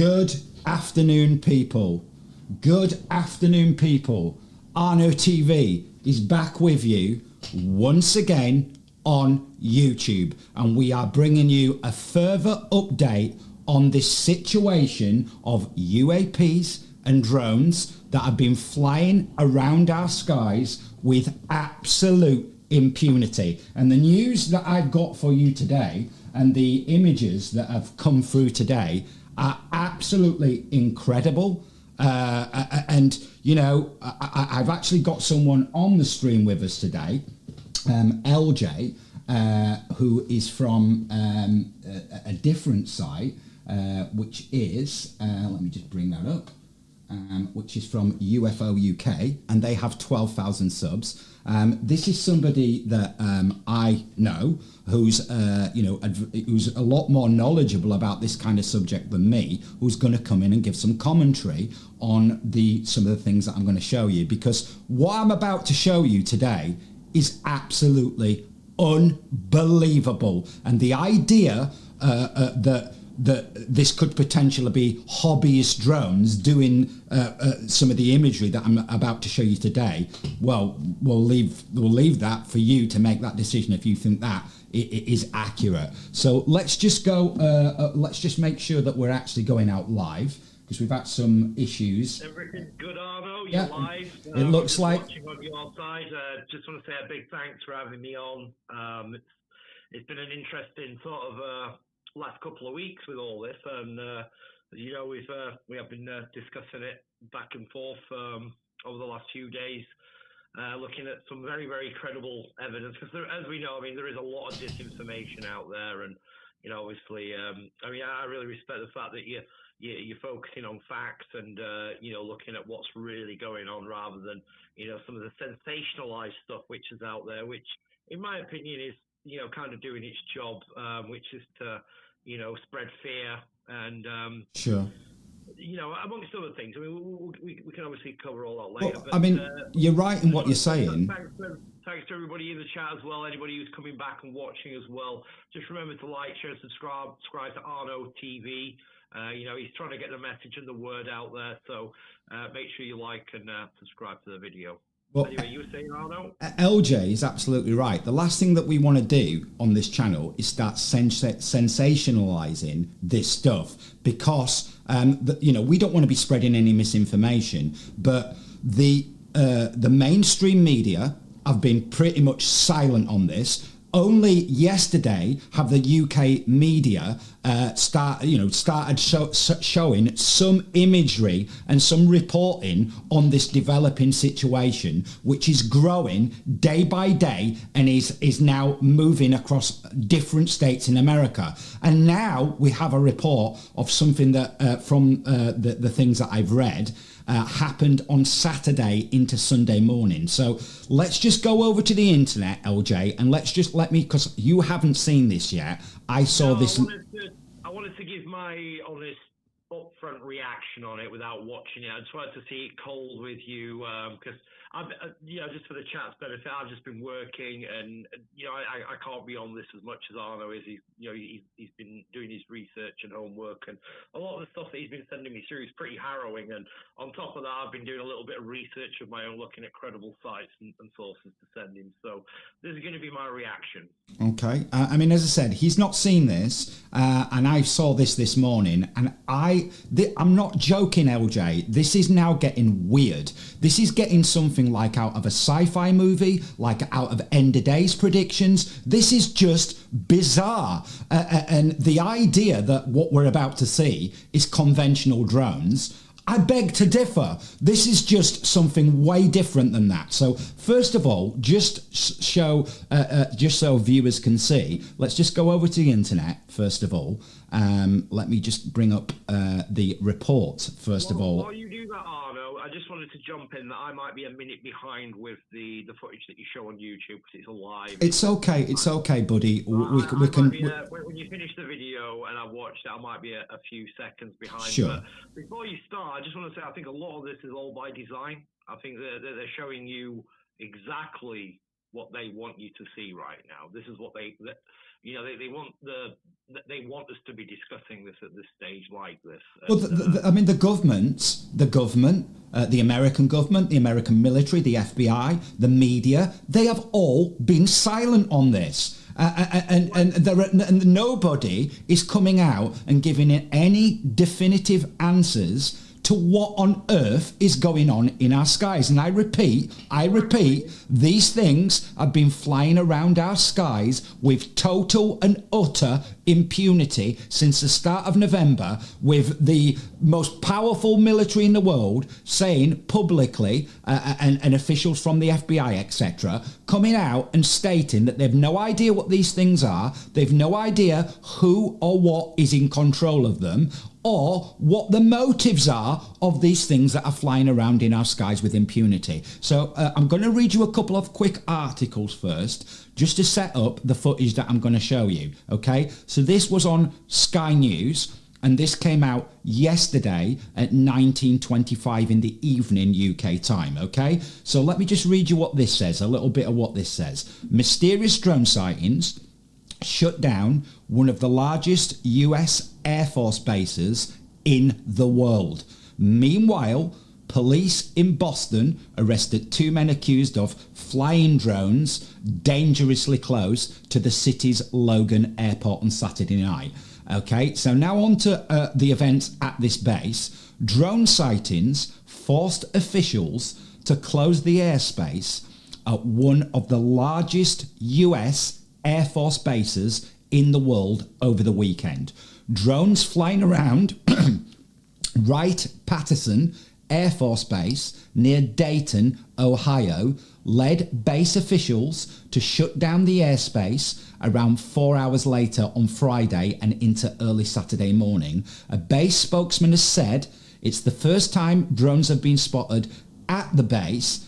Good afternoon, people. Good afternoon, people. Arno TV is back with you once again on YouTube, and we are bringing you a further update on this situation of UAPs and drones that have been flying around our skies with absolute impunity. And the news that I've got for you today and the images that have come through today are absolutely incredible. And you know, I've actually got someone on the stream with us today, LJ, who is from a different site, which is, let me just bring that up, which is from UFO UK, and they have 12,000 subs. This is somebody that I know who's who's a lot more knowledgeable about this kind of subject than me, who's going to come in and give some commentary on some of the things that I'm going to show you, because what I'm about to show you today is absolutely unbelievable. And the idea that this could potentially be hobbyist drones doing some of the imagery that I'm about to show you today, well, we'll leave that for you to make that decision if you think that it is accurate. So let's just go, let's just make sure that we're actually going out live, because we've had some issues. Everything's good, Arno. You're Yeah, live. it looks like. Watching on your side. Just want to say a big thanks for having me on. It's been an interesting sort of last couple of weeks with all this, and you know, we have been discussing it back and forth over the last few days, looking at some very, very credible evidence, because as we know, I mean, there is a lot of disinformation out there, and you know, obviously, I mean, I really respect the fact that you're focusing on facts and you know, looking at what's really going on, rather than, you know, some of the sensationalized stuff which is out there, which in my opinion is, you know, kind of doing its job, which is to, you know, spread fear and Sure. You know, amongst other things. I mean, we can obviously cover all that later. Well, but, I mean, you're right in what you're saying. Thanks to everybody in the chat as well, anybody who's coming back and watching as well. Just remember to like, share, subscribe to Arno TV. You know, he's trying to get the message and the word out there, so make sure you like and subscribe to the video. Well, anyway, you were saying, Arno? LJ is absolutely right. The last thing that we want to do on this channel is start sensationalizing this stuff, because you know, we don't want to be spreading any misinformation. But the mainstream media have been pretty much silent on this. Only yesterday have the UK media started showing some imagery and some reporting on this developing situation, which is growing day by day and is now moving across different states in America. And now we have a report of something that from the things that I've read happened on Saturday into Sunday morning. So let's just go over to the internet, LJ, and let me, because you haven't seen this yet. I saw this. I wanted to give my honest upfront reaction on it without watching it. I just wanted to see it cold with you, because you know, just for the chat's benefit, I've just been working, and you know, I can't be on this as much as Arno is. He's been doing his research and homework, and a lot of the stuff that he's been sending me through is pretty harrowing. And on top of that, I've been doing a little bit of research of my own, looking at credible sites and sources to send him. So this is going to be my reaction. Okay. I mean, as I said, he's not seen this, and I saw this morning, and I'm not joking, LJ. This is now getting weird. This is getting something like out of a sci-fi movie, like out of End of Days predictions. This is just bizarre. And the idea that what we're about to see is conventional drones, I beg to differ. This is just something way different than that. So first of all, just so viewers can see, let's just go over to the internet first of all. Let me just bring up the report first of all. While you do that, Arno, I just wanted to jump in that I might be a minute behind with the footage that you show on YouTube, because it's a live. It's okay, buddy. We can. When you finish the video and I've watched it, I might be a few seconds behind. Sure. But before you start, I just want to say I think a lot of this is all by design. I think they're showing you exactly what they want you to see right now. This is what they want us to be discussing this at this stage like this. Well, the government, the American government, the American military, the FBI, the media, they have all been silent on this. And nobody is coming out and giving it any definitive answers to what on earth is going on in our skies. And I repeat, these things have been flying around our skies with total and utter impunity since the start of November, with the most powerful military in the world saying publicly, and officials from the FBI, etc., coming out and stating that they've no idea what these things are, they've no idea who or what is in control of them, or what the motives are of these things that are flying around in our skies with impunity. So I'm going to read you a couple of quick articles first, just to set up the footage that I'm going to show you, okay? So this was on Sky News, and this came out yesterday at 19:25 in the evening UK time, okay? So let me just read you what this says, a little bit of what this says. Mysterious drone sightings shut down one of the largest US Air Force bases in the world. Meanwhile, police in Boston arrested 2 men accused of flying drones dangerously close to the city's Logan Airport on Saturday night. Okay, so now on to the events at this base. Drone sightings forced officials to close the airspace at one of the largest US Air Force bases in the world over the weekend. Drones flying around Wright-Patterson Air Force Base near Dayton, Ohio, led base officials to shut down the airspace around 4 hours later on Friday and into early Saturday morning. A base spokesman has said it's the first time drones have been spotted at the base,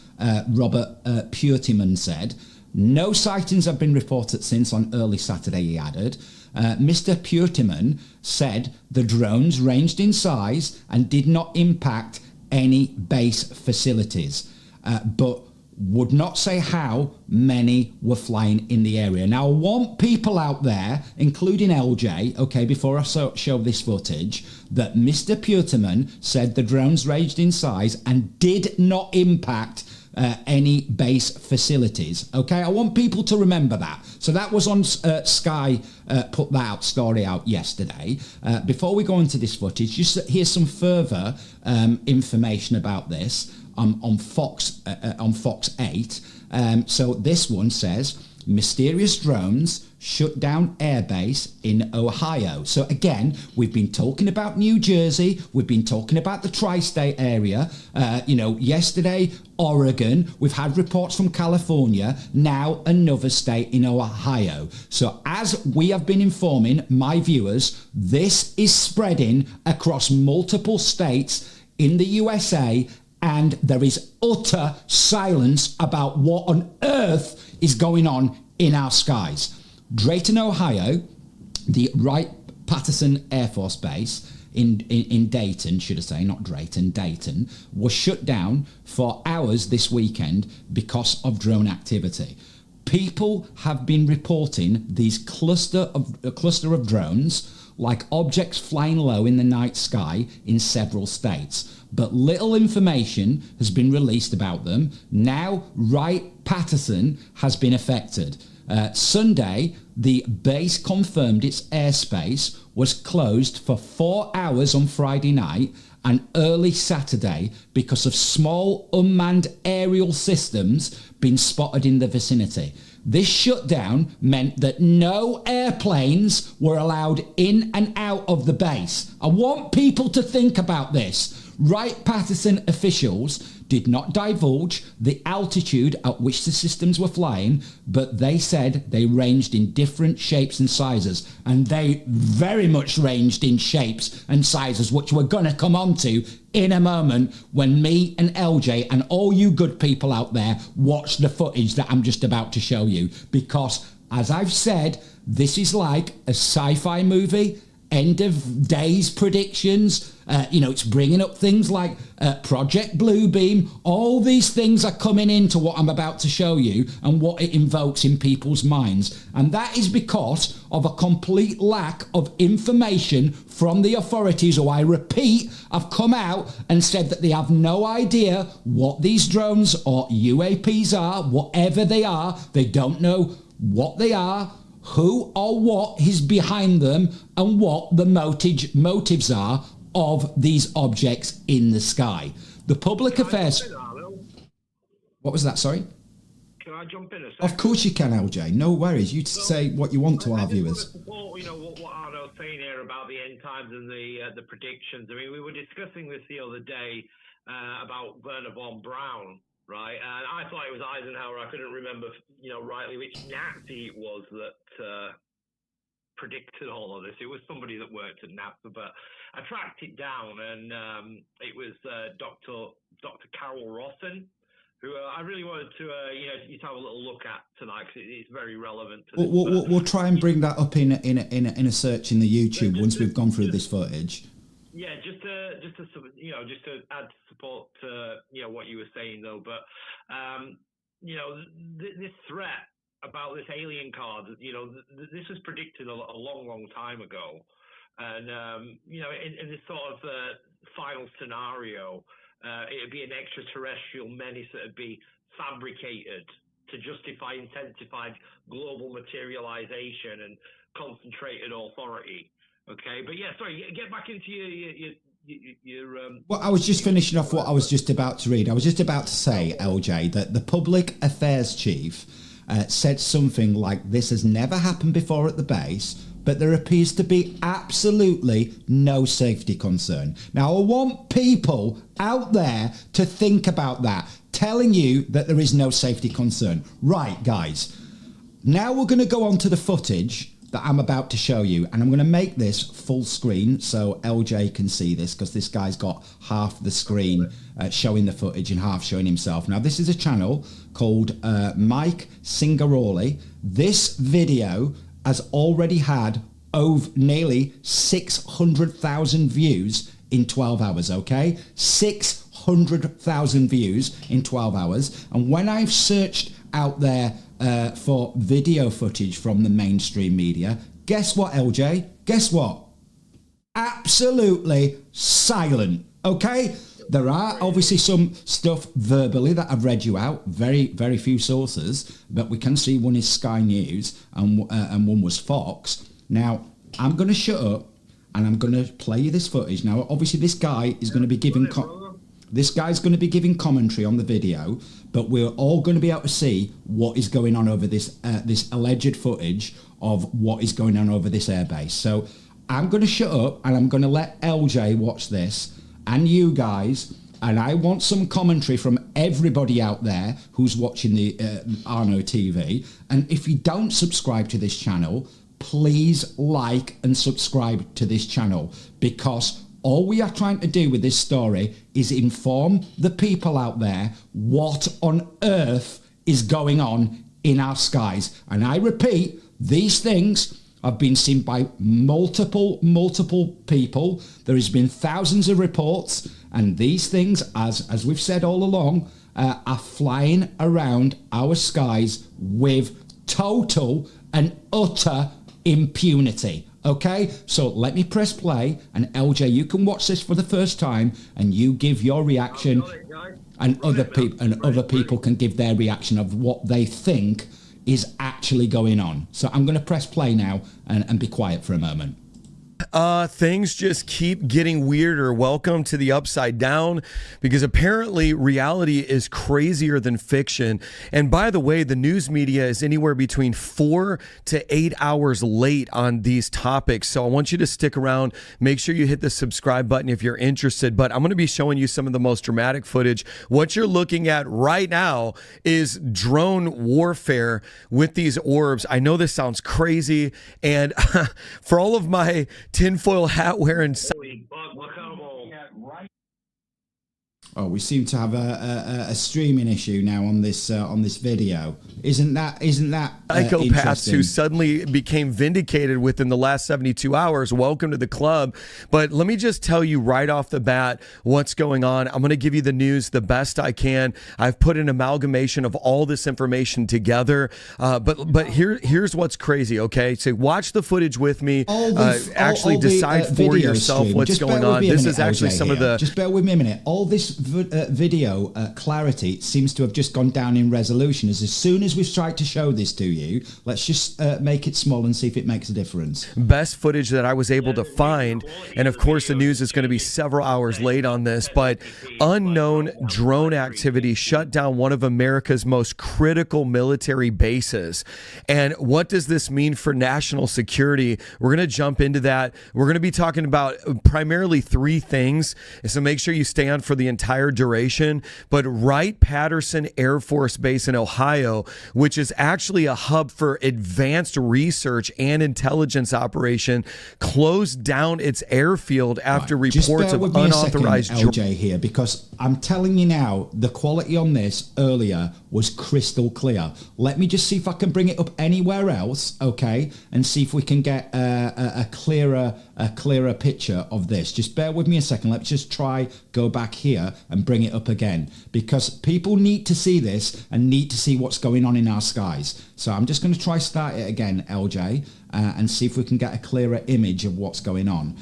Robert Puertiman said. No sightings have been reported since on early Saturday, he added. Mr. Puertiman said the drones ranged in size and did not impact any base facilities, but would not say how many were flying in the area. Now, I want people out there, including LJ, okay, before I show this footage, that Mr. Puertiman said the drones ranged in size and did not impact any base facilities. Okay, I want people to remember that. So that was on Sky, put that story out yesterday. Before we go into this footage, just here's some further information about this on Fox 8. So this one says, mysterious drones shut down airbase in Ohio. So again, we've been talking about New Jersey, we've been talking about the tri-state area, yesterday Oregon, we've had reports from California, now another state in Ohio. So as we have been informing my viewers, this is spreading across multiple states in the USA, and there is utter silence about what on earth is going on in our skies. Drayton, Ohio, the Wright-Patterson Air Force Base in Dayton, should I say, not Drayton, Dayton, was shut down for hours this weekend because of drone activity. People have been reporting these cluster of drones, like objects flying low in the night sky in several states. But little information has been released about them. Now, Wright-Patterson has been affected. Sunday, the base confirmed its airspace was closed for 4 hours on Friday night and early Saturday because of small unmanned aerial systems being spotted in the vicinity. This shutdown meant that no airplanes were allowed in and out of the base. I want people to think about this. Wright-Patterson officials did not divulge the altitude at which the systems were flying, but they said they ranged in different shapes and sizes, and they very much ranged in shapes and sizes, which we're going to come on to in a moment when me and LJ and all you good people out there watch the footage that I'm just about to show you, because as I've said, this is like a sci-fi movie, end of days predictions. It's bringing up things like Project Bluebeam. All these things are coming into what I'm about to show you and what it invokes in people's minds. And that is because of a complete lack of information from the authorities, who, I repeat, have come out and said that they have no idea what these drones or UAPs are, whatever they are. They don't know what they are, who or what is behind them, and what the motives are of these objects in the sky. The public affairs... What was that, sorry? Can I jump in a second? Of course you can, LJ. No worries. You say what you want to our viewers. Support, what Arno's saying here about the end times and the predictions. I mean, we were discussing this the other day about Werner von Braun, right? And I thought it was Eisenhower. I couldn't remember, rightly which Nazi it was that predicted all of this. It was somebody that worked at NASA, but I tracked it down, and it was Dr. Carol Rossen, who I really wanted to, you to have a little look at tonight, because it's very relevant to this. We'll try and bring that up in a search in the YouTube once we've gone through this footage. Yeah, just to add support to what you were saying though, but this threat about this alien card, this was predicted a long time ago, and in this sort of final scenario, it'd be an extraterrestrial menace that would be fabricated to justify intensified global materialization and concentrated authority. Okay, but yeah, sorry, get back into your Well, I was just finishing off what I was just about to read. I was just about to say, LJ, that the public affairs chief said something like, this has never happened before at the base, but there appears to be absolutely no safety concern. Now, I want people out there to think about that, telling you that there is no safety concern. Right, guys. Now we're going to go on to the footage that I'm about to show you, and I'm going to make this full screen so LJ can see this, because this guy's got half the screen showing the footage and half showing himself. Now, this is a channel called Mike Singaroli. This video has already had over nearly 600,000 views in 12 hours, okay? 600,000 views in 12 hours. And when I've searched out there for video footage from the mainstream media, guess what, LJ? Guess what? Absolutely silent, okay? There are obviously some stuff verbally that I've read you out, very, very few sources, but we can see one is Sky News and one was Fox. Now, I'm going to shut up and I'm going to play you this footage. Now, obviously, this guy is going to be giving... This guy's going to be giving commentary on the video, but we're all going to be able to see what is going on over this this alleged footage of what is going on over this airbase. So I'm going to shut up and I'm going to let LJ watch this, and you guys, and I want some commentary from everybody out there who's watching the Arno TV. And if you don't subscribe to this channel, please like and subscribe to this channel, because all we are trying to do with this story is inform the people out there what on earth is going on in our skies. And I repeat, these things have been seen by multiple people. There has been thousands of reports, and these things, as we've said all along, are flying around our skies with total and utter impunity. Okay, so let me press play, and LJ, you can watch this for the first time, and you give your reaction, and other people can give their reaction of what they think is actually going on. So I'm going to press play now and be quiet for a moment. Things just keep getting weirder. Welcome to the Upside Down, because apparently reality is crazier than fiction. And by the way, the news media is anywhere between 4 to 8 hours late on these topics. So I want you to stick around. Make sure you hit the subscribe button if you're interested. But I'm going to be showing you some of the most dramatic footage. What you're looking at right now is drone warfare with these orbs. I know this sounds crazy. And for all of my tinfoil hat wearing... Oh, we seem to have a streaming issue now on this video. Isn't that Psychopaths interesting? who suddenly became vindicated within the last 72 hours. Welcome to the club. But let me just tell you right off the bat what's going on. I'm going to give you the news the best I can. I've put an amalgamation of all this information together. But here's what's crazy. Okay, so watch the footage with me. Actually decide for yourself what's going on. This is actually some of the. Just bear with me a minute. All this video clarity seems to have just gone down in resolution. As soon as we've tried to show this to you, let's just make it small and see if it makes a difference. Best footage that I was able to find, and of course the news is going to be several hours late on this, but unknown drone activity shut down one of America's most critical military bases. And what does this mean for national security? We're going to jump into that. We're going to be talking about primarily three things, so make sure you stay on for the entire duration. But Wright-Patterson Air Force Base in Ohio, which is actually a hub for advanced research and intelligence operation, closed down its airfield after reports of unauthorized LJ here, because I'm telling you now, the quality on this earlier was crystal clear. Let me just see if I can bring it up anywhere else, okay, and see if we can get a clearer picture of this. Just bear with me a second. Let's just try go back here and bring it up again, because people need to see this and need to see what's going on in our skies. So I'm just going to try start it again, LJ, and see if we can get a clearer image of what's going on.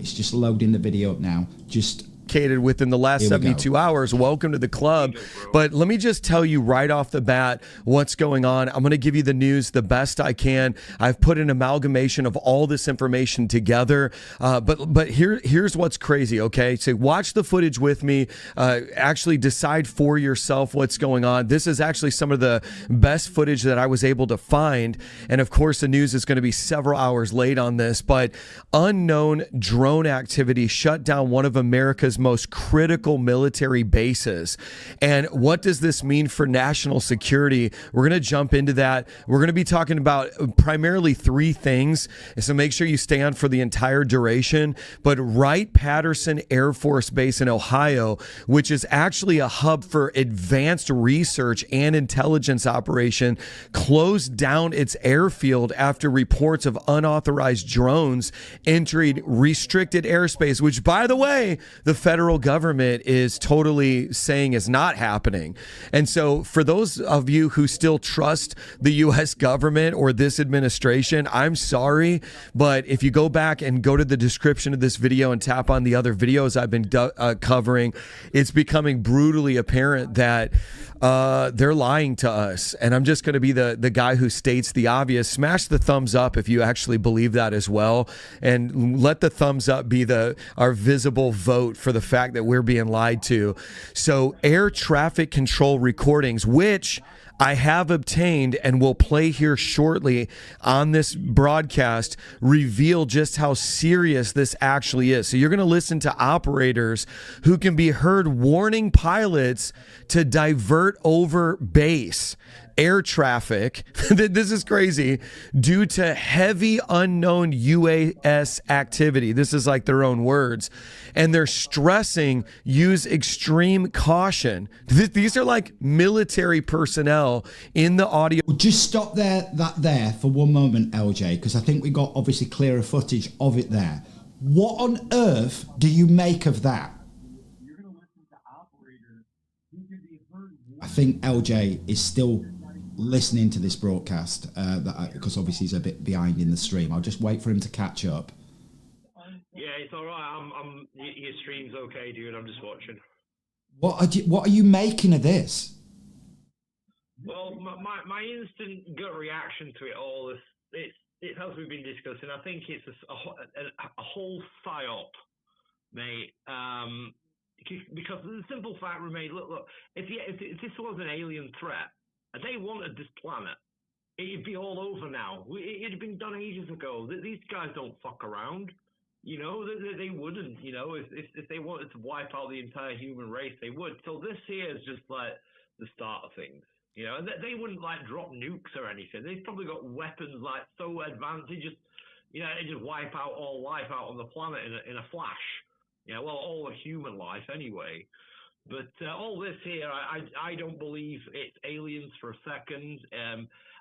It's just loading the video up now. Just within the last 72 hours. Welcome to the club. But let me just tell you right off the bat what's going on. I'm going to give you the news the best I can. I've put an amalgamation of all this information together. But here's what's crazy, okay? So watch the footage with me. Actually decide for yourself what's going on. This is actually some of the best footage that I was able to find. And of course, the news is going to be several hours late on this, but unknown drone activity shut down one of America's most critical military bases. And what does this mean for national security? We're going to jump into that. We're going to be talking about primarily three things, so make sure you stay on for the entire duration. But Wright-Patterson Air Force Base in Ohio, which is actually a hub for advanced research and intelligence operation, closed down its airfield after reports of unauthorized drones entering restricted airspace, which, by the way, the federal government is totally saying is not happening. And so for those of you who still trust the U.S. government or this administration, I'm sorry, but if you go back and go to the description of this video and tap on the other videos I've been covering, it's becoming brutally apparent that they're lying to us. And I'm just going to be the guy who states the obvious. Smash the thumbs up if you actually believe that as well, and let the thumbs up be our visible vote for the fact that we're being lied to. So air traffic control recordings, which I have obtained and will play here shortly on this broadcast, reveal just how serious this actually is. So you're going to listen to operators who can be heard warning pilots to divert over base air traffic. This is crazy. Due to heavy unknown UAS activity. This is like their own words. And they're stressing use extreme caution. These are like military personnel in the audio. We'll just stop there for one moment, LJ, because I think we got obviously clearer footage of it there. What on earth do you make of that? You're going to listen to operators who can be heard. I think LJ is still listening to this broadcast because obviously he's a bit behind in the stream. I'll just wait for him to catch up. Yeah, it's all right. Your stream's okay, dude. I'm just watching. What are you making of this? Well, my instant gut reaction to it all is it's as we've been discussing. I think it's a whole psyop, mate. Because the simple fact remains: look. If this was an alien threat, and they wanted this planet, it'd be all over now. It'd have been done ages ago. These guys don't fuck around. You know, they wouldn't. You know, if they wanted to wipe out the entire human race, they would. So this here is just like the start of things. You know, and they wouldn't like drop nukes or anything. They've probably got weapons like so advanced, they just wipe out all life out on the planet in a flash. You know, well, all of human life anyway. But all this here, I don't believe it's aliens for a second.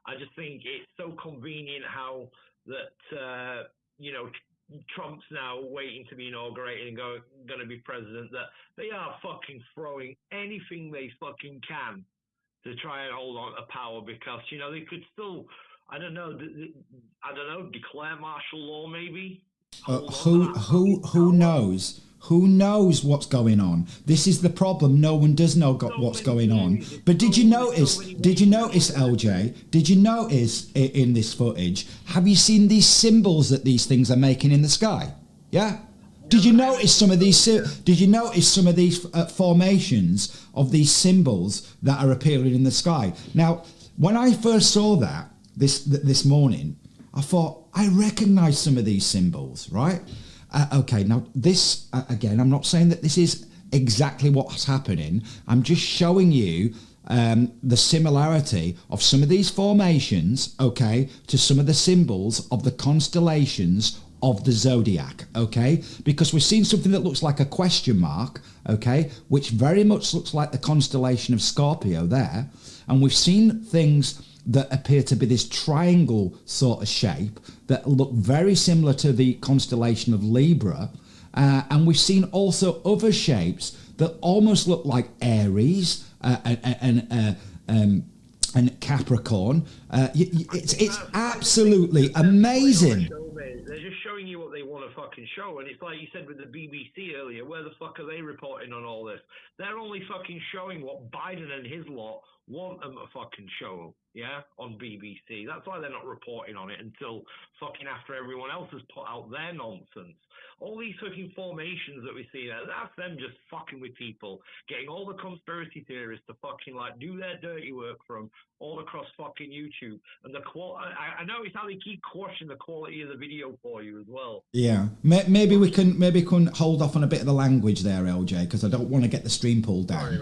I just think it's so convenient how that, Trump's now waiting to be inaugurated and going to be president, that they are fucking throwing anything they fucking can to try and hold on to power, because, they could still, I don't know, declare martial law maybe. Who knows? Who knows what's going on? This is the problem. No one does know what's going on. But did you notice, LJ? Did you notice in this footage, have you seen these symbols that these things are making in the sky? Yeah? Did you notice some of these? Did you notice some of these formations of these symbols that are appearing in the sky? Now, when I first saw that this morning, I thought I recognised some of these symbols, right? Okay, now this again, I'm not saying that this is exactly what's happening. I'm just showing you the similarity of some of these formations, okay, to some of the symbols of the constellations of the zodiac, okay? Because we've seen something that looks like a question mark, okay, which very much looks like the constellation of Scorpio there, and we've seen things that appear to be this triangle sort of shape that look very similar to the constellation of Libra, and we've seen also other shapes that almost look like Aries and Capricorn. It's absolutely amazing. They're just showing you what they want to fucking show, and it's like you said with the BBC earlier, where the fuck are they reporting on all this? They're only fucking showing what Biden and his lot want them to fucking show, yeah, on BBC. That's why they're not reporting on it until fucking after everyone else has put out their nonsense. All these fucking formations that we see there, that's them just fucking with people, getting all the conspiracy theorists to fucking like do their dirty work from all across fucking YouTube. And the I notice how they keep quashing the quality of the video for you as well. Yeah, maybe we can hold off on a bit of the language there, LJ, because I don't want to get the stream pulled down.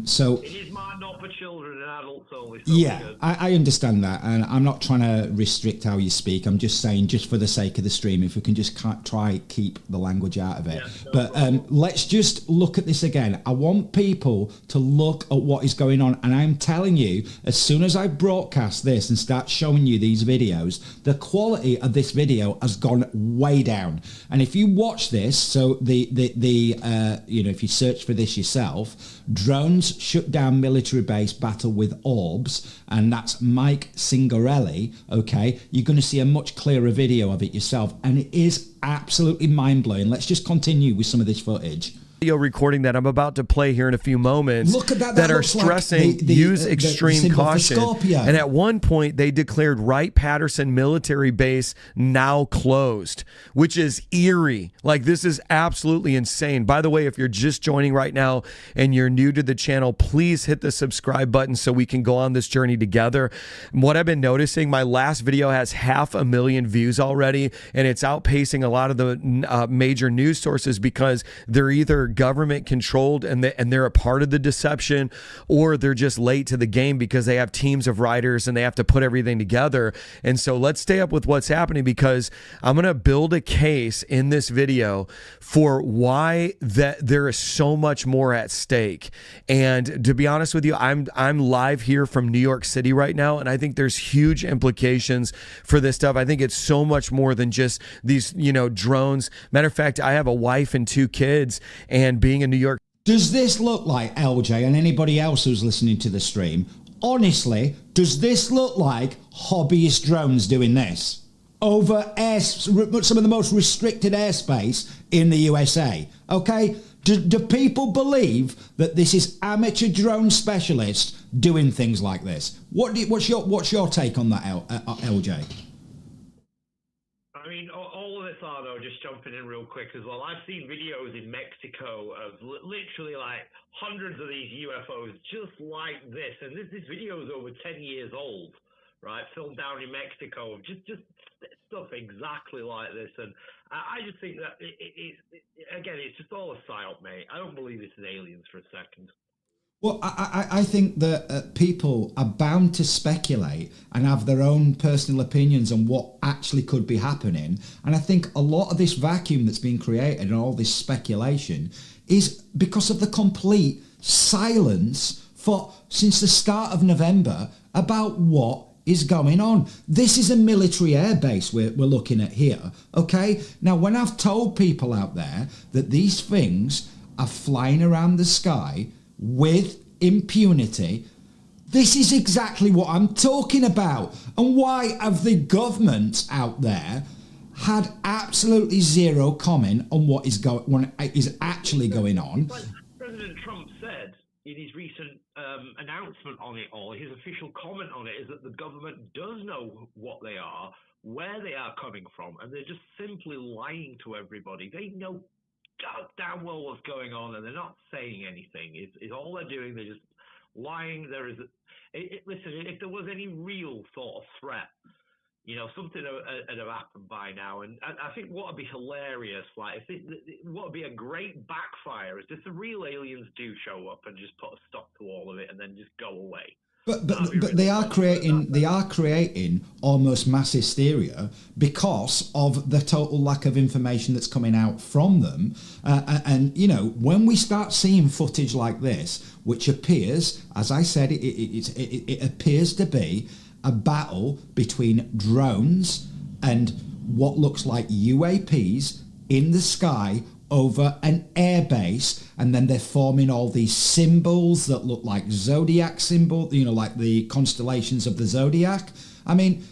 So it is not for children and adults only. So yeah, I understand that, and I'm not trying to restrict how you speak. I'm just saying, just for the sake of the stream, if we can just try keep the language out of it. Yeah, but let's just look at this again. I want people to look at what is going on, and I'm telling you, as soon as I broadcast this and start showing you these videos, the quality of this video has gone way down. And if you watch this, so if you search for this yourself, drones shut down military base, battle with orbs, and that's Mike Signorelli, okay, you're going to see a much clearer video of it yourself, and it is absolutely mind-blowing. Let's just continue with some of this footage. Video recording that I'm about to play here in a few moments. Look at that are stressing like use extreme caution. And at one point they declared Wright-Patterson military base now closed, which is eerie. Like, this is absolutely insane. By the way, if you're just joining right now and you're new to the channel, please hit the subscribe button so we can go on this journey together. What I've been noticing, my last video has 500,000 views already, and it's outpacing a lot of the major news sources because they're either government controlled and they're a part of the deception, or they're just late to the game because they have teams of writers and they have to put everything together. And so let's stay up with what's happening, because I'm going to build a case in this video for why that there is so much more at stake. And to be honest with you, I'm live here from New York City right now, and I think there's huge implications for this stuff. I think it's so much more than just these, drones. Matter of fact, I have a wife and 2 kids, and being in New York. Does this look like, LJ and anybody else who's listening to the stream, honestly, does this look like hobbyist drones doing this over some of the most restricted airspace in the USA? Okay, do people believe that this is amateur drone specialists doing things like this? What's your take on that, LJ? I mean, all of this, Arno, just jumping in real quick as well. I've seen videos in Mexico of literally like hundreds of these UFOs just like this. And this video is over 10 years old, right? Filmed down in Mexico, just stuff exactly like this. And I just think that, again, it's just all a psyop, mate. I don't believe this is aliens for a second. Well, I think that people are bound to speculate and have their own personal opinions on what actually could be happening. And I think a lot of this vacuum that's been created and all this speculation is because of the complete silence since the start of November about what is going on. This is a military air base we're looking at here, okay? Now, when I've told people out there that these things are flying around the sky with impunity, this is exactly what I'm talking about. And why have the governments out there had absolutely zero comment on what is actually going on? President Trump said in his recent announcement on it all, his official comment on it is that the government does know what they are, where they are coming from, and they're just simply lying to everybody. They know damn well what's going on, and they're not saying anything. Is all they're doing. They're just lying. Listen, if there was any real sort of threat, something would have happened by now. And I think what would be hilarious, what would be a great backfire is if the real aliens do show up and just put a stop to all of it and then just go away. But they are creating almost mass hysteria because of the total lack of information that's coming out from them. And when we start seeing footage like this, which appears, as I said, it appears to be a battle between drones and what looks like UAPs in the sky over an airbase, and then they're forming all these symbols that look like zodiac symbols, like the constellations of the zodiac. I mean,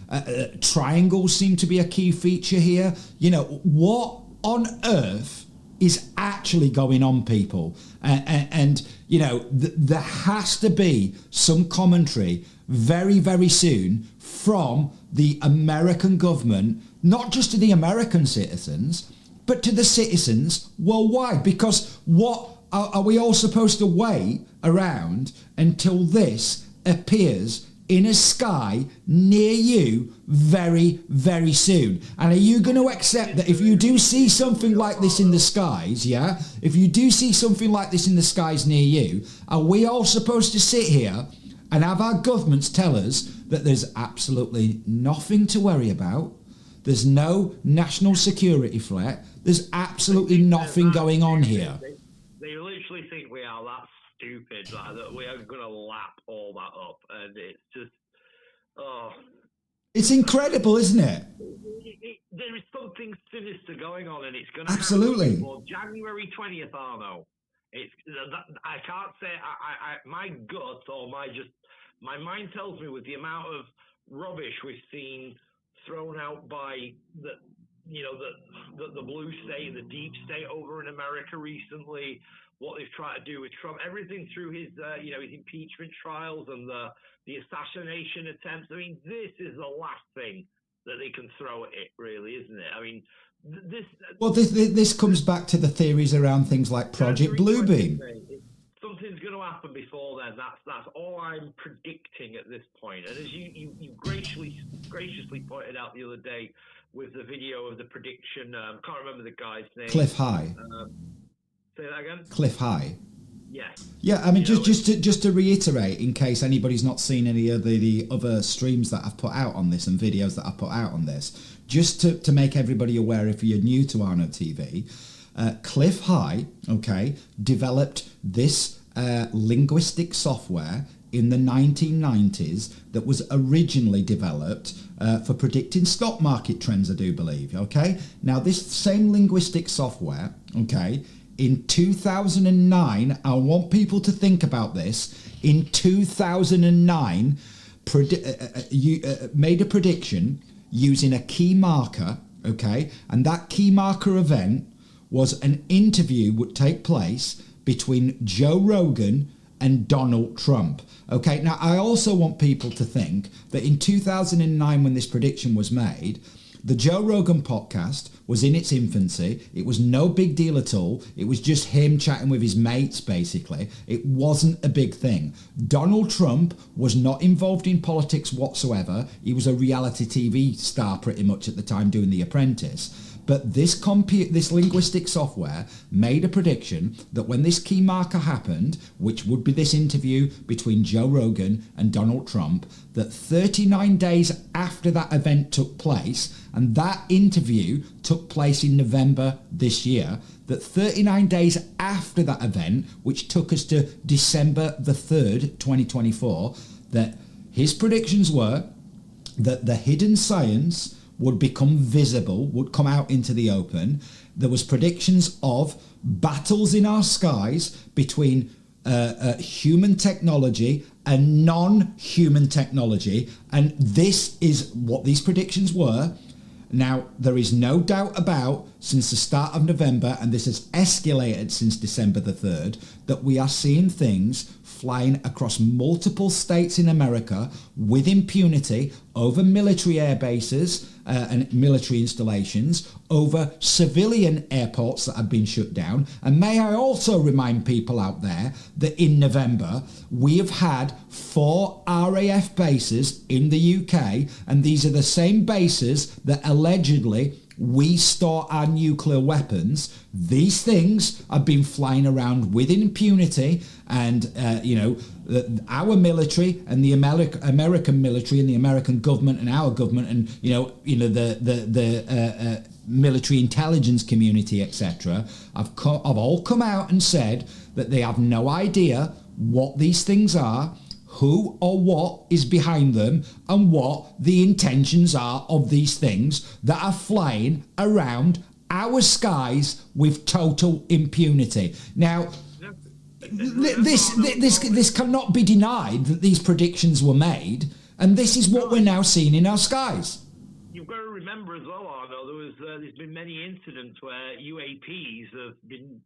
triangles seem to be a key feature here. What on earth is actually going on, people? And there has to be some commentary very, very soon from the American government, not just to the American citizens, but to the citizens worldwide. Because what are we all supposed to wait around until this appears in a sky near you very, very soon? And are you going to accept that if you do see something like this in the skies, if you do see something like this in the skies near you, are we all supposed to sit here and have our governments tell us that there's absolutely nothing to worry about? There's no national security threat. There's absolutely nothing going on here. They literally think we are that stupid that we are going to lap all that up. And it's just, It's incredible, isn't it? There is something sinister going on, and it's going to absolutely happen before January 20th, Arno. I can't say, my gut or my mind tells me with the amount of rubbish we've seen thrown out by the blue state, the deep state over in America recently, what they've tried to do with Trump, everything through his impeachment trials and the assassination attempts. I mean, this is the last thing that they can throw at it, really, isn't it? I mean, this comes back to the theories around things like Project Bluebeam. Something's going to happen before then. That's all I'm predicting at this point. And as you graciously pointed out the other day with the video of the prediction, can't remember the guy's name. Cliff High. Say that again. Cliff High. Yes. Yeah, I mean, just to reiterate, in case anybody's not seen any of the other streams that I've put out on this and videos that I've put out on this, just to make everybody aware, if you're new to Arno TV, Cliff High, developed this linguistic software in the 1990s that was originally developed for predicting stock market trends, I do believe. Now this same linguistic software, in 2009, I want people to think about this. In 2009, made a prediction using a key marker, and that key marker event was an interview would take place between Joe Rogan and Donald Trump. Now I also want people to think that in 2009, when this prediction was made, the Joe Rogan podcast was in its infancy. It was no big deal at all. It was just him chatting with his mates, basically. It wasn't a big thing. Donald Trump was not involved in politics whatsoever. He was a reality TV star pretty much at the time doing The Apprentice. But this linguistic software made a prediction that when this key marker happened, which would be this interview between Joe Rogan and Donald Trump, that 39 days after that event took place, and that interview took place in November this year, that 39 days after that event, which took us to December the 3rd, 2024, that his predictions were that the hidden science would become visible, would come out into the open. There was predictions of battles in our skies between human technology and non-human technology, and this is what these predictions were. Now, there is no doubt about, since the start of November, and this has escalated since December the 3rd, that we are seeing things flying across multiple states in America with impunity over military air bases and military installations, over civilian airports that have been shut down. And may I also remind people out there that in November, we have had 4 RAF bases in the UK, and these are the same bases that allegedly we store our nuclear weapons. These things have been flying around with impunity, and our military and the American military and the American government and our government and the military intelligence community, etc., have all come out and said that they have no idea what these things are, who or what is behind them, and what the intentions are of these things that are flying around our skies with total impunity. Now, this cannot be denied that these predictions were made, and this is what we're now seeing in our skies. You've got to remember as well, Arno, there's been many incidents where UAPs have been,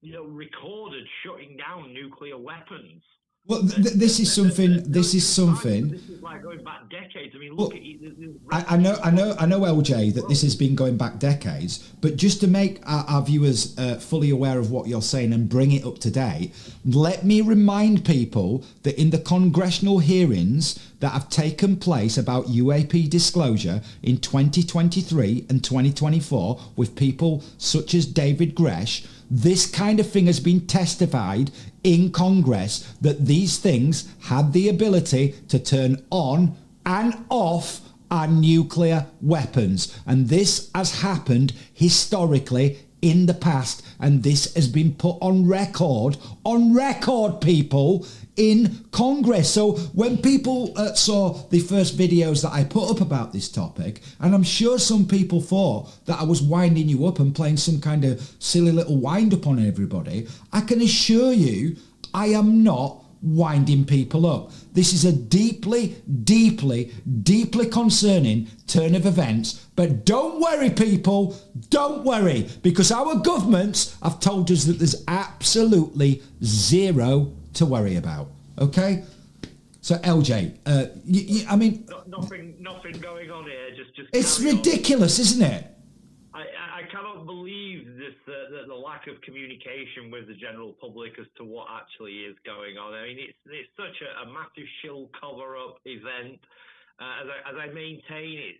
recorded shutting down nuclear weapons. Well, this is something. This is like going back decades. I mean, look at I know, LJ, that this has been going back decades. But just to make our viewers fully aware of what you're saying and bring it up to date, let me remind people that in the congressional hearings that have taken place about UAP disclosure in 2023 and 2024 with people such as David Gresh, this kind of thing has been testified in Congress, that these things had the ability to turn on and off our nuclear weapons. And this has happened historically in the past, and this has been put on record, people, in Congress. So when people saw the first videos that I put up about this topic, and I'm sure some people thought that I was winding you up and playing some kind of silly little wind up on everybody, I can assure you I am not winding people up. This is a deeply, deeply, deeply concerning turn of events. But don't worry, people, don't worry, because our governments have told us that there's absolutely zero to worry about. Okay? So, LJ, I mean... Nothing going on here. Just it's ridiculous, isn't it? I cannot believe this, the lack of communication with the general public as to what actually is going on. I mean, it's such a massive shill cover-up event. As I maintain,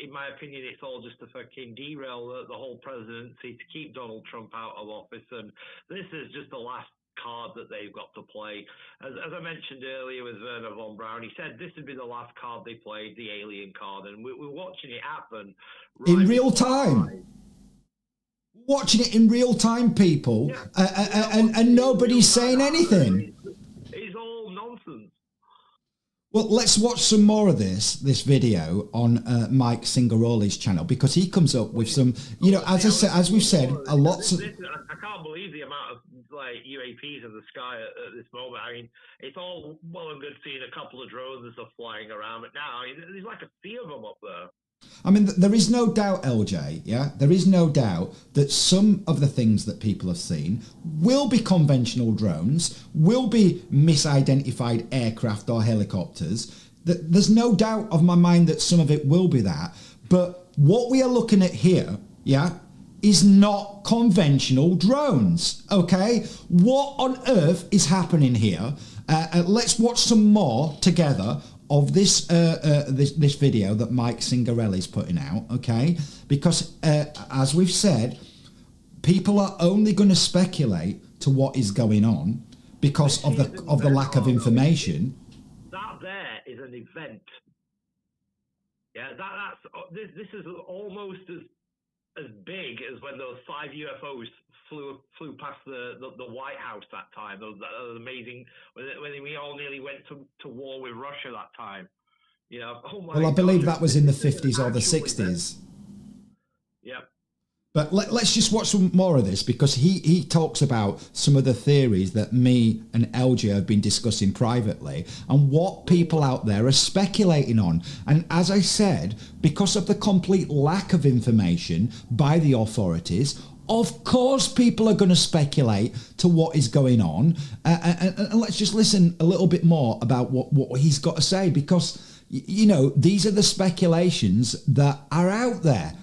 in my opinion, it's all just to fucking derail the whole presidency, to keep Donald Trump out of office. And this is just the last card that they've got to play. As I mentioned earlier with Werner von Braun, he said this would be the last card they played, the alien card, and we're watching it happen in real time. Watching it in real time, people, and nobody's saying anything. It's all nonsense. Well, let's watch some more of this video on Mike Singaroli's channel, because he comes up with some, as we've said, a lot of... I can't believe the amount of UAPs in the sky at this moment. I mean, it's all well and good seeing a couple of drones and stuff flying around, but now there's like a sea of them up there. I mean, there is no doubt, LJ, there is no doubt that some of the things that people have seen will be conventional drones, will be misidentified aircraft or helicopters. There's no doubt of my mind that some of it will be that. But what we are looking at here, is not conventional drones, okay? What on earth is happening here? Let's watch some more together of this video that Mike Signorelli's putting out, okay? Because as we've said, people are only going to speculate to what is going on because of the lack of information. That there is an event. Yeah, this is almost as big as when those 5 UFOs flew past the White House that time. That was amazing. When we all nearly went to war with Russia that time. You know, oh my well, I believe God, that was in the 50s or the 60s. Yep. But let's just watch some more of this, because he talks about some of the theories that me and LJ have been discussing privately and what people out there are speculating on. And as I said, because of the complete lack of information by the authorities, of course people are going to speculate to what is going on. And let's just listen a little bit more about what he's got to say, because, you know, these are the speculations that are out there.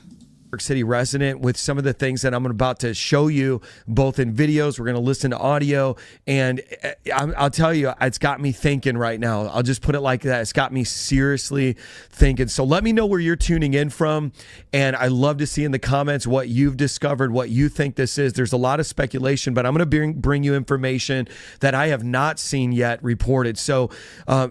York City resident with some of the things that I'm about to show you, both in videos. We're going to listen to audio, and I'll tell you, it's got me thinking right now. I'll just put it like that. It's got me seriously thinking. So let me know where you're tuning in from, and I love to see in the comments what you've discovered, what you think this is. There's a lot of speculation, but I'm going to bring you information that I have not seen yet reported. So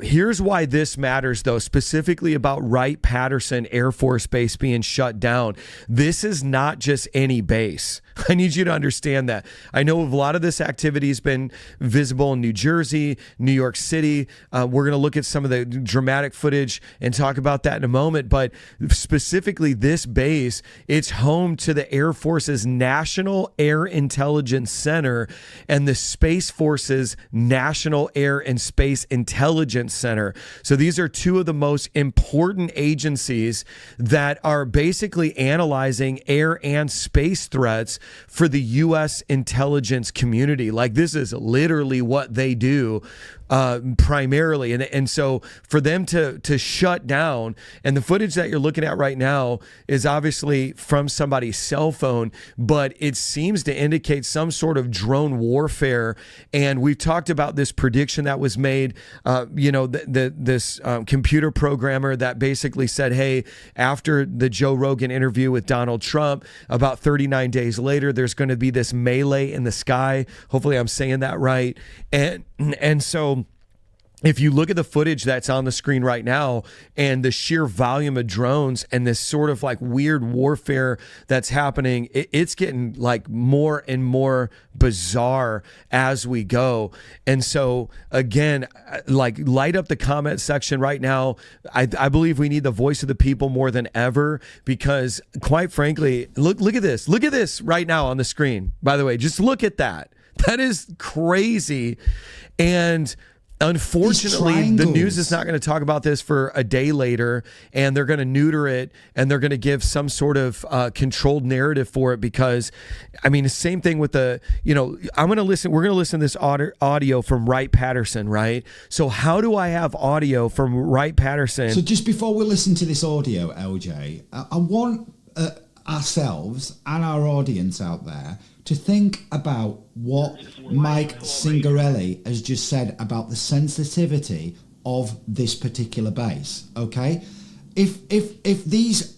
here's why this matters, though, specifically about Wright-Patterson Air Force Base being shut down. This is not just any base. I need you to understand that. I know a lot of this activity has been visible in New Jersey, New York City. We're going to look at some of the dramatic footage and talk about that in a moment. But specifically, this base, it's home to the Air Force's National Air Intelligence Center and the Space Force's National Air and Space Intelligence Center. So these are two of the most important agencies that are basically analyzing air and space threats for the U.S. intelligence community. Like, this is literally what they do primarily. And so for them to shut down, and the footage that you're looking at right now is obviously from somebody's cell phone, but it seems to indicate some sort of drone warfare. And we've talked about this prediction that was made, this computer programmer that basically said, hey, after the Joe Rogan interview with Donald Trump, about 39 days later, there's going to be this melee in the sky. Hopefully I'm saying that right. And so if you look at the footage that's on the screen right now and the sheer volume of drones and this sort of like weird warfare that's happening, it's getting like more and more bizarre as we go. And so again, like, light up the comment section right now. I believe we need the voice of the people more than ever, because quite frankly, look at this. Look at this right now on the screen. By the way, just look at that. That is crazy. And unfortunately, the news is not going to talk about this for a day later, and they're going to neuter it, and they're going to give some sort of controlled narrative for it, because, I mean, the same thing with we're going to listen to this audio from Wright-Patterson, right? So how do I have audio from Wright-Patterson? So just before we listen to this audio, LJ, I want ourselves and our audience out there to think about what Mike Signorelli has just said about the sensitivity of this particular base. Okay, if these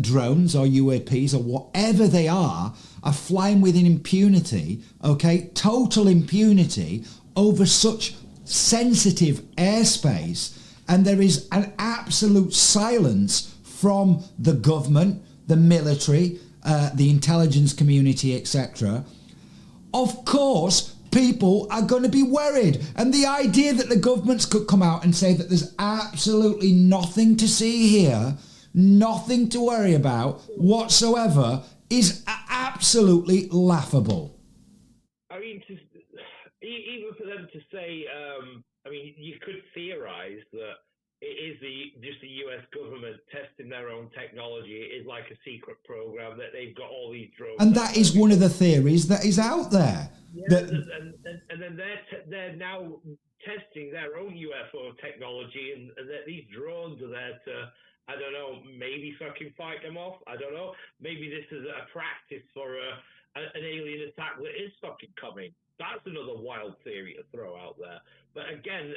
drones or UAPs or whatever they are flying within impunity, okay, total impunity over such sensitive airspace, and there is an absolute silence from the government, the military, the intelligence community, etc., of course people are going to be worried. And the idea that the governments could come out and say that there's absolutely nothing to see here, nothing to worry about whatsoever, is absolutely laughable. I mean, even for them to say, you could theorize that it is just the U.S. government testing their own technology. It is like a secret program that they've got all these drones. And that is one of the theories that is out there. Yeah, and then they're now testing their own UFO technology, and that these drones are there to, I don't know, maybe fucking fight them off. I don't know. Maybe this is a practice for an alien attack that is fucking coming. That's another wild theory to throw out there. But again,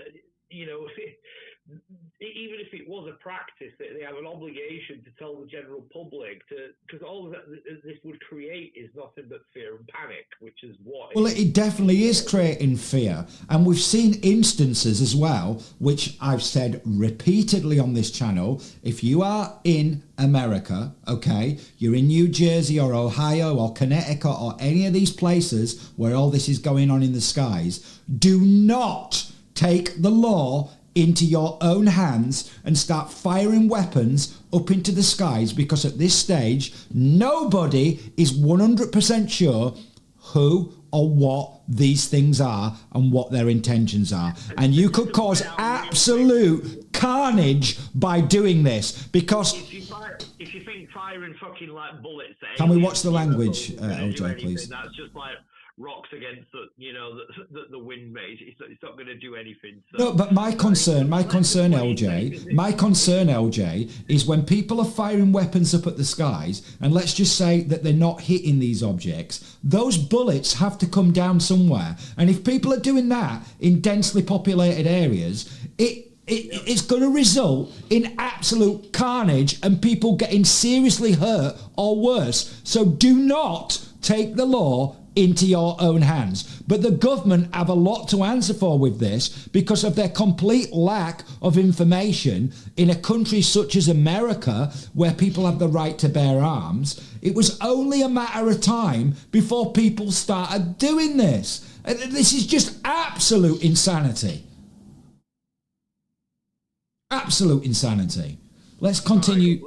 even if it was a practice, they have an obligation to tell the general public, because all that this would create is nothing but fear and panic, which is what. Well, it definitely is creating fear, and we've seen instances as well, which I've said repeatedly on this channel. If you are in America, okay, you're in New Jersey or Ohio or Connecticut or any of these places where all this is going on in the skies, do not take the law into your own hands and start firing weapons up into the skies, because at this stage nobody is 100% sure who or what these things are and what their intentions are, and you could cause absolute carnage by doing this. Because if you think firing fucking like bullets at can we watch the language, LJ, please? That's just like rocks against the wind, mate. It's not going to do anything. So. No, but my concern, LJ, is when people are firing weapons up at the skies, and let's just say that they're not hitting these objects, those bullets have to come down somewhere. And if people are doing that in densely populated areas, it's going to result in absolute carnage and people getting seriously hurt or worse. So do not take the law into your own hands. But the government have a lot to answer for with this, because of their complete lack of information in a country such as America, where people have the right to bear arms. It was only a matter of time before people started doing this. This is just absolute insanity. Absolute insanity. Let's continue.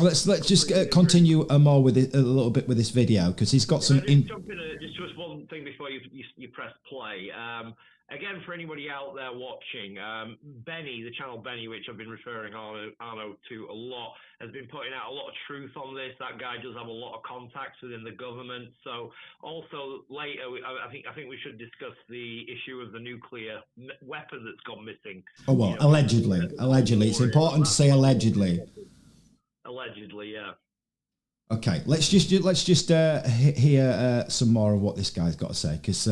Let's just continue more with it, a little bit with this video, because he's got some. Just one thing before you press play. Again, for anybody out there watching, Benny, the channel Benny, which I've been referring Arno to a lot, has been putting out a lot of truth on this. That guy does have a lot of contacts within the government. So also later, I think we should discuss the issue of the nuclear weapon that's gone missing. Oh well, allegedly. It's important to say allegedly. Allegedly, yeah. Okay, let's just hear some more of what this guy's got to say, because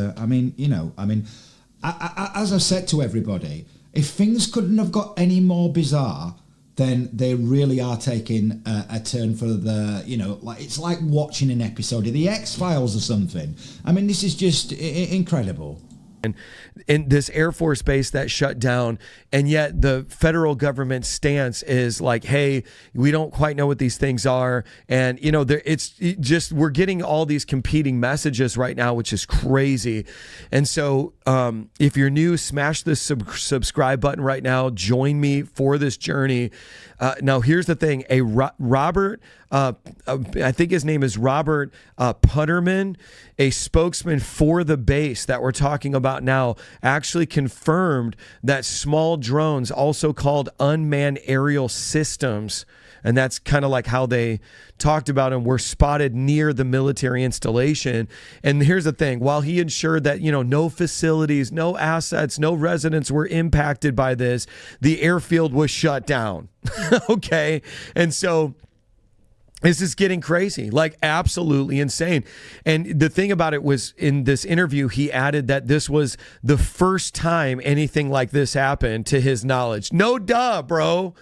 as I've said to everybody, if things couldn't have got any more bizarre, then they really are taking a turn for the, like it's like watching an episode of the X-Files or something. I mean, this is just incredible. In this Air Force base that shut down, and yet the federal government stance is like, hey, we don't quite know what these things are, and we're getting all these competing messages right now, which is crazy. And so if you're new, smash the subscribe button right now, join me for this journey. Now here's the thing, Robert, I think his name is Robert Putterman, a spokesman for the base that we're talking about now, actually confirmed that small drones, also called unmanned aerial systems, and that's kind of like how they talked about them, were spotted near the military installation. And here's the thing, while he ensured that, no facilities, no assets, no residents were impacted by this, the airfield was shut down. Okay. And so this is getting crazy, like absolutely insane. And the thing about it was, in this interview, he added that this was the first time anything like this happened to his knowledge. No duh, bro.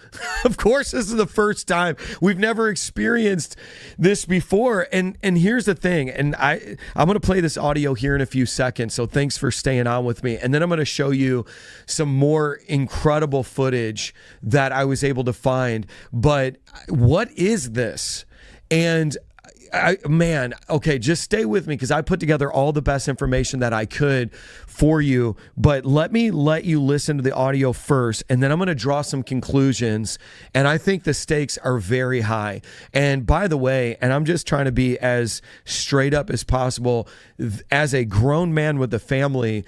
Of course, this is the first time. We've never experienced this before. And here's the thing, and I'm going to play this audio here in a few seconds, so thanks for staying on with me. And then I'm going to show you some more incredible footage that I was able to find. But what is this? And okay, just stay with me, because I put together all the best information that I could for you. But let you listen to the audio first, and then I'm going to draw some conclusions. And I think the stakes are very high. And by the way, and I'm just trying to be as straight up as possible, as a grown man with a family,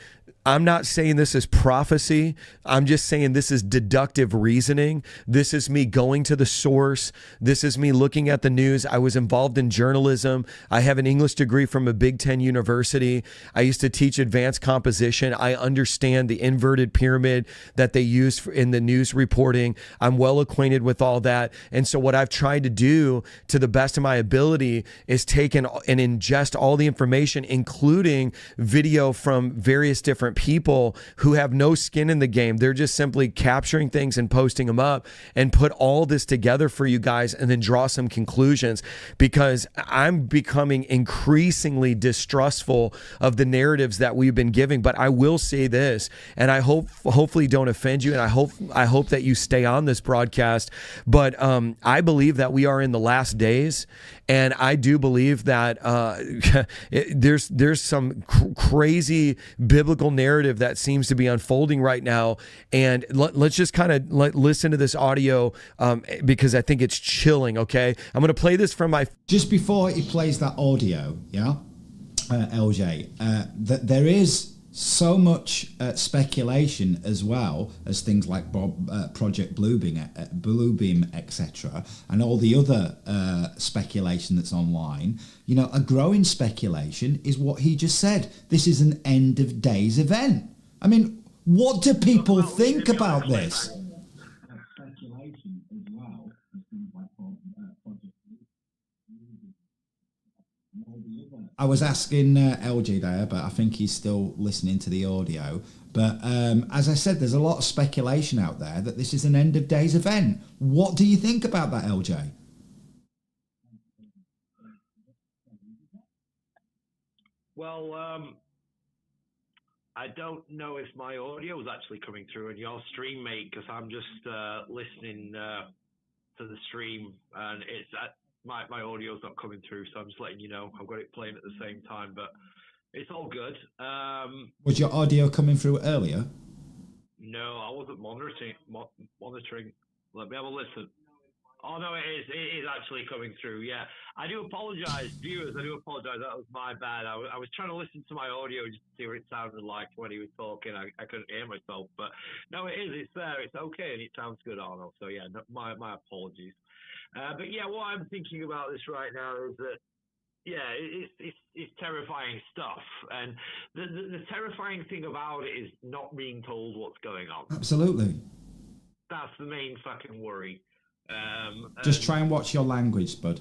I'm not saying this is prophecy. I'm just saying this is deductive reasoning. This is me going to the source. This is me looking at the news. I was involved in journalism. I have an English degree from a Big Ten university. I used to teach advanced composition. I understand the inverted pyramid that they use in the news reporting. I'm well acquainted with all that. And so what I've tried to do, to the best of my ability, is take and ingest all the information, including video from various different people who have no skin in the game. They're just simply capturing things and posting them up and put all this together for you guys and then draw some conclusions, because I'm becoming increasingly distrustful of the narratives that we've been giving. But I will say this, and I hopefully don't offend you, and I hope that you stay on this broadcast, but I believe that we are in the last days, and I do believe that there's some crazy biblical narrative that seems to be unfolding right now. And let's just kind of listen to this audio because I think it's chilling. Okay, I'm going to play this from my. Just before he plays that audio, yeah, LJ, that there is so much speculation, as well as things like Project Bluebeam, etc., and all the other speculation that's online. You know, a growing speculation is what he just said. This is an end of days event. I mean, what do people think about this? Speculation as well as things like Project I was asking LG there, but I think he's still listening to the audio. But as I said, there's a lot of speculation out there that this is an end of days event. What do you think about that, LJ? Well, I don't know if my audio is actually coming through in your stream, mate, because I'm just listening to the stream, and it's my audio's not coming through, so I'm just letting you know. I've got it playing at the same time, but it's all good. Was your audio coming through earlier? No, I wasn't monitoring. Let me have a listen. Oh, no, it is actually coming through, yeah. I do apologize, viewers. I do apologize. That was my bad. I was trying to listen to my audio just to see what it sounded like when he was talking. I couldn't hear myself. But no, it is. It's there. It's okay, and it sounds good, Arnold. So, yeah, my apologies. But, yeah, what I'm thinking about this right now is that, yeah, it's terrifying stuff. And the terrifying thing about it is not being told what's going on. Absolutely. That's the main fucking worry. Just try and watch your language, bud.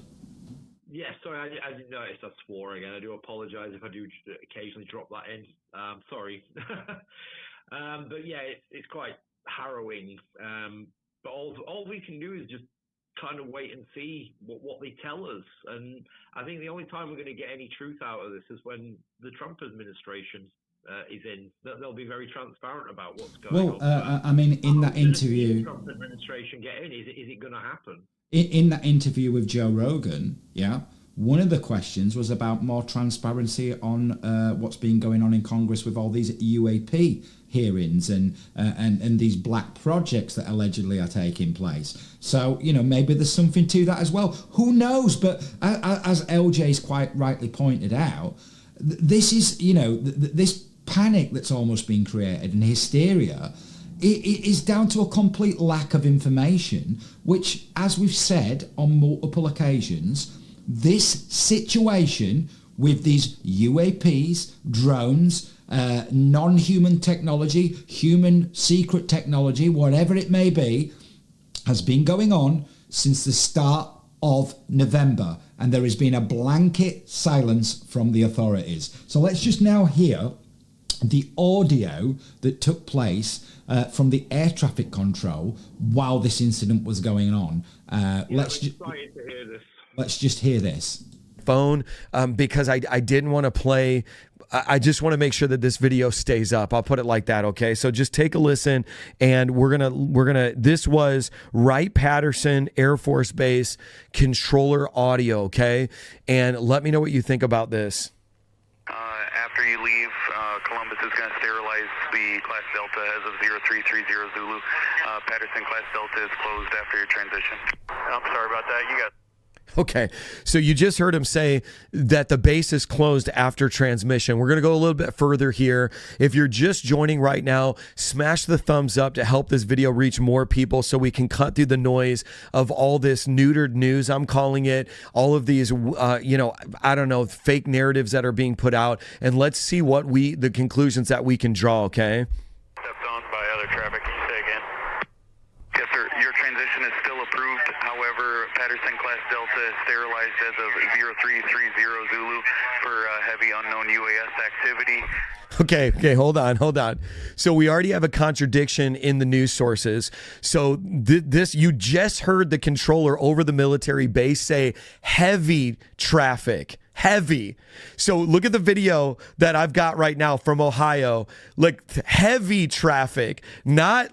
Yeah, sorry, I didn't notice I swore again. I do apologise if I do occasionally drop that in. Sorry. But yeah, it's quite harrowing. But all we can do is just kind of wait and see what they tell us. And I think the only time we're going to get any truth out of this is when the Trump administration is in. They'll be very transparent about what's going on. Well, I mean, in that interview, Trump administration get in? Is it going to happen? In that interview with Joe Rogan, yeah, one of the questions was about more transparency on what's been going on in Congress with all these UAP hearings and these black projects that allegedly are taking place. So, you know, maybe there's something to that as well. Who knows? But as LJ's quite rightly pointed out, this is, you know, this panic that's almost been created and hysteria, it is down to a complete lack of information, which, as we've said on multiple occasions, this situation with these UAPs, drones, non-human technology, human secret technology, whatever it may be, has been going on since the start of November, and there has been a blanket silence from the authorities. So let's just now hear the audio that took place from the air traffic control while this incident was going on. Let's just hear this. Phone, because I didn't want to play. I just want to make sure that this video stays up. I'll put it like that. Okay. So just take a listen, and we're going to, this was Wright-Patterson Air Force Base controller audio. Okay. And let me know what you think about this. After you leave, Columbus is going to sterilize the Class Delta as of 0330 Zulu. Patterson Class Delta is closed after your transition. I'm sorry about that. You got. Okay, so you just heard him say that the base is closed after transmission. We're going to go a little bit further here. If you're just joining right now, smash the thumbs up to help this video reach more people so we can cut through the noise of all this neutered news, I'm calling it, all of these, I don't know, fake narratives that are being put out, and let's see what the conclusions that we can draw, okay? Stepped on by other traffic. Can you say again? Yes, sir. Your transition is still approved. However, Patterson Class Delta is sterilized as of 0330 Zulu for heavy unknown UAS activity. Okay, hold on. So we already have a contradiction in the news sources. So this, you just heard the controller over the military base say heavy traffic. Heavy. So look at the video that I've got right now from Ohio. Like heavy traffic, not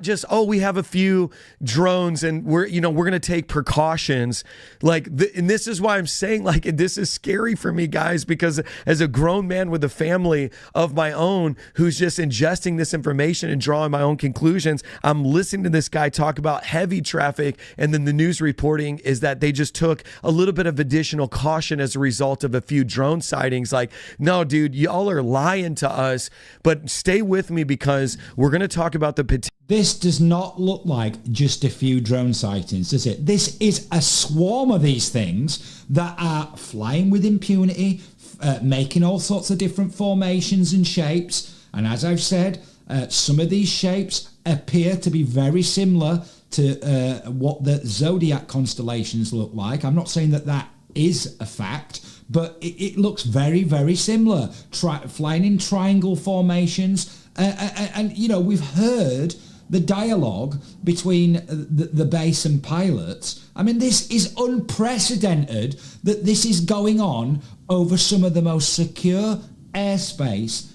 just, oh, we have a few drones and we're going to take precautions. Like, and this is why I'm saying, like, this is scary for me, guys, because as a grown man with a family of my own who's just ingesting this information and drawing my own conclusions, I'm listening to this guy talk about heavy traffic, and then the news reporting is that they just took a little bit of additional caution as a result of a few drone sightings. Like, no, dude, y'all are lying to us. But stay with me because we're going to talk about the This does not look like just a few drone sightings, does it? This is a swarm of these things that are flying with impunity, making all sorts of different formations and shapes. And as I've said, some of these shapes appear to be very similar to what the zodiac constellations look like. I'm not saying that that is a fact, but it looks very, very similar. Flying in triangle formations. And we've heard the dialogue between the base and pilots. I mean, this is unprecedented that this is going on over some of the most secure airspace,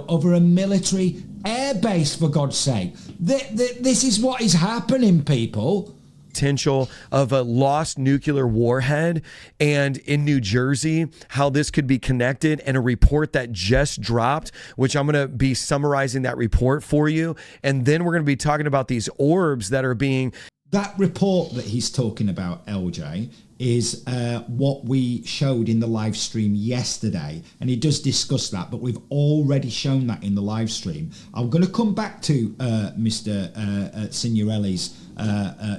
over a military airbase, for God's sake. This is what is happening, people. Potential of a lost nuclear warhead, and in New Jersey, how this could be connected, and a report that just dropped, which I'm going to be summarizing that report for you. And then we're going to be talking about these orbs that are being... That report that he's talking about, LJ, is what we showed in the live stream yesterday. And he does discuss that, but we've already shown that in the live stream. I'm going to come back to Mr. Signorelli's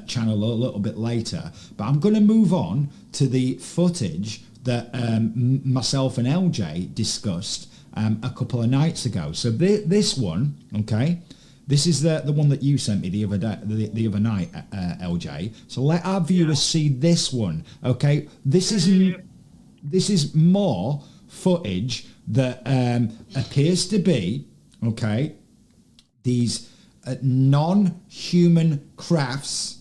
channel a little bit later, but I'm going to move on to the footage that myself and LJ discussed a couple of nights ago. So this one, okay, this is the one that you sent me the other night, LJ. So let our viewers see this one, okay? This is more footage that appears to be, okay, these non-human crafts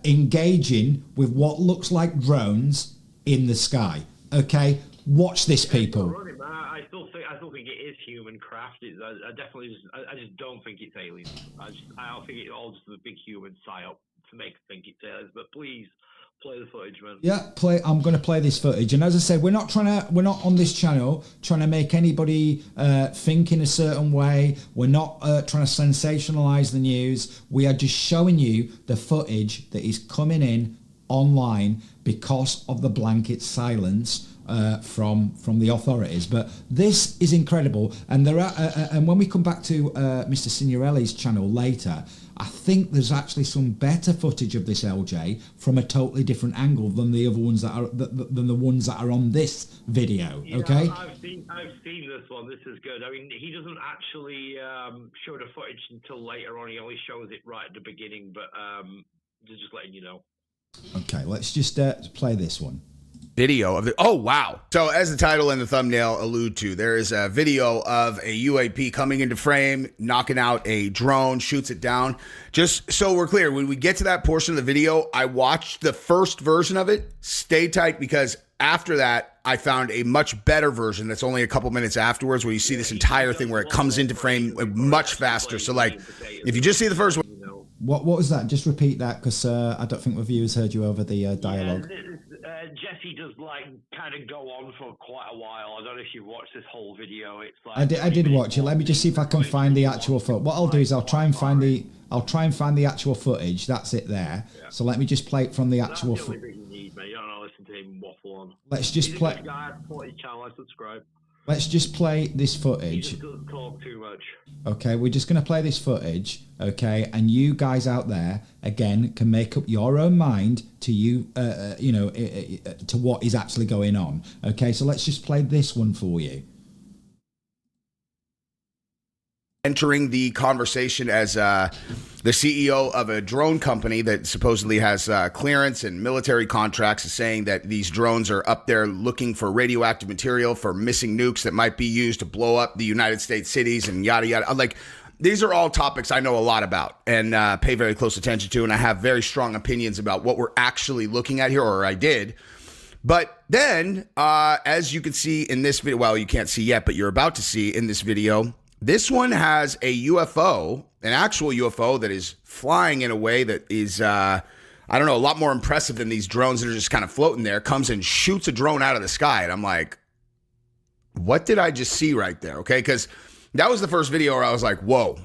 engaging with what looks like drones in the sky. Okay, watch this, people. I still think it is human craft. I just don't think it's aliens. I don't think it's all just a big human psyop to make think it's aliens. But please play the footage, man. Yeah, I'm going to play this footage. And as I said, we're not on this channel trying to make anybody think in a certain way. We're not trying to sensationalize the news. We are just showing you the footage that is coming in online because of the blanket silence from the authorities. But this is incredible, and there are and when we come back to Mr. Signorelli's channel later, I think there's actually some better footage of this, LJ, from a totally different angle than the other ones that are than the ones that are on this video. Okay, I've seen this one. This is good. I mean, he doesn't actually show the footage until later on. He only shows it right at the beginning, but just letting you know. Okay, let's just play this one. Video of the wow. So as the title and the thumbnail allude to, there is a video of a UAP coming into frame, knocking out a drone, shoots it down. Just so we're clear, when we get to that portion of the video, I watched the first version of it. Stay tight, because after that I found a much better version that's only a couple minutes afterwards, where you see this entire thing where it comes into frame much faster. So like, if you just see the first one. What was that? Just repeat that, because I don't think the viewers heard you over the dialogue. Jesse does kind of go on for quite a while. I don't know if you've watched this whole video. It's like I did watch it. Let me just see if I can find the actual footage. What I'll do is I'll try and find the actual footage. That's it there. Yeah. So let me just play it from the actual footage. You need, mate. You don't know, listen to him waffle on. Let's just play. Channel, I subscribe. Let's just play this footage. He just doesn't talk too much. Okay, we're just going to play this footage, okay? And you guys out there, again, can make up your own mind to to what is actually going on. Okay, so let's just play this one for you. entering the conversation as the CEO of a drone company that supposedly has clearance and military contracts, is saying that these drones are up there looking for radioactive material for missing nukes that might be used to blow up the United States cities and yada, yada. Like, these are all topics I know a lot about and pay very close attention to, and I have very strong opinions about what we're actually looking at here, or I did. But then, as you can see in this video, well, you can't see yet, but you're about to see in this video, this one has a UFO, an actual UFO that is flying in a way that is, I don't know, a lot more impressive than these drones that are just kind of floating there, comes and shoots a drone out of the sky. And I'm like, what did I just see right there? Okay, because that was the first video where I was like, whoa.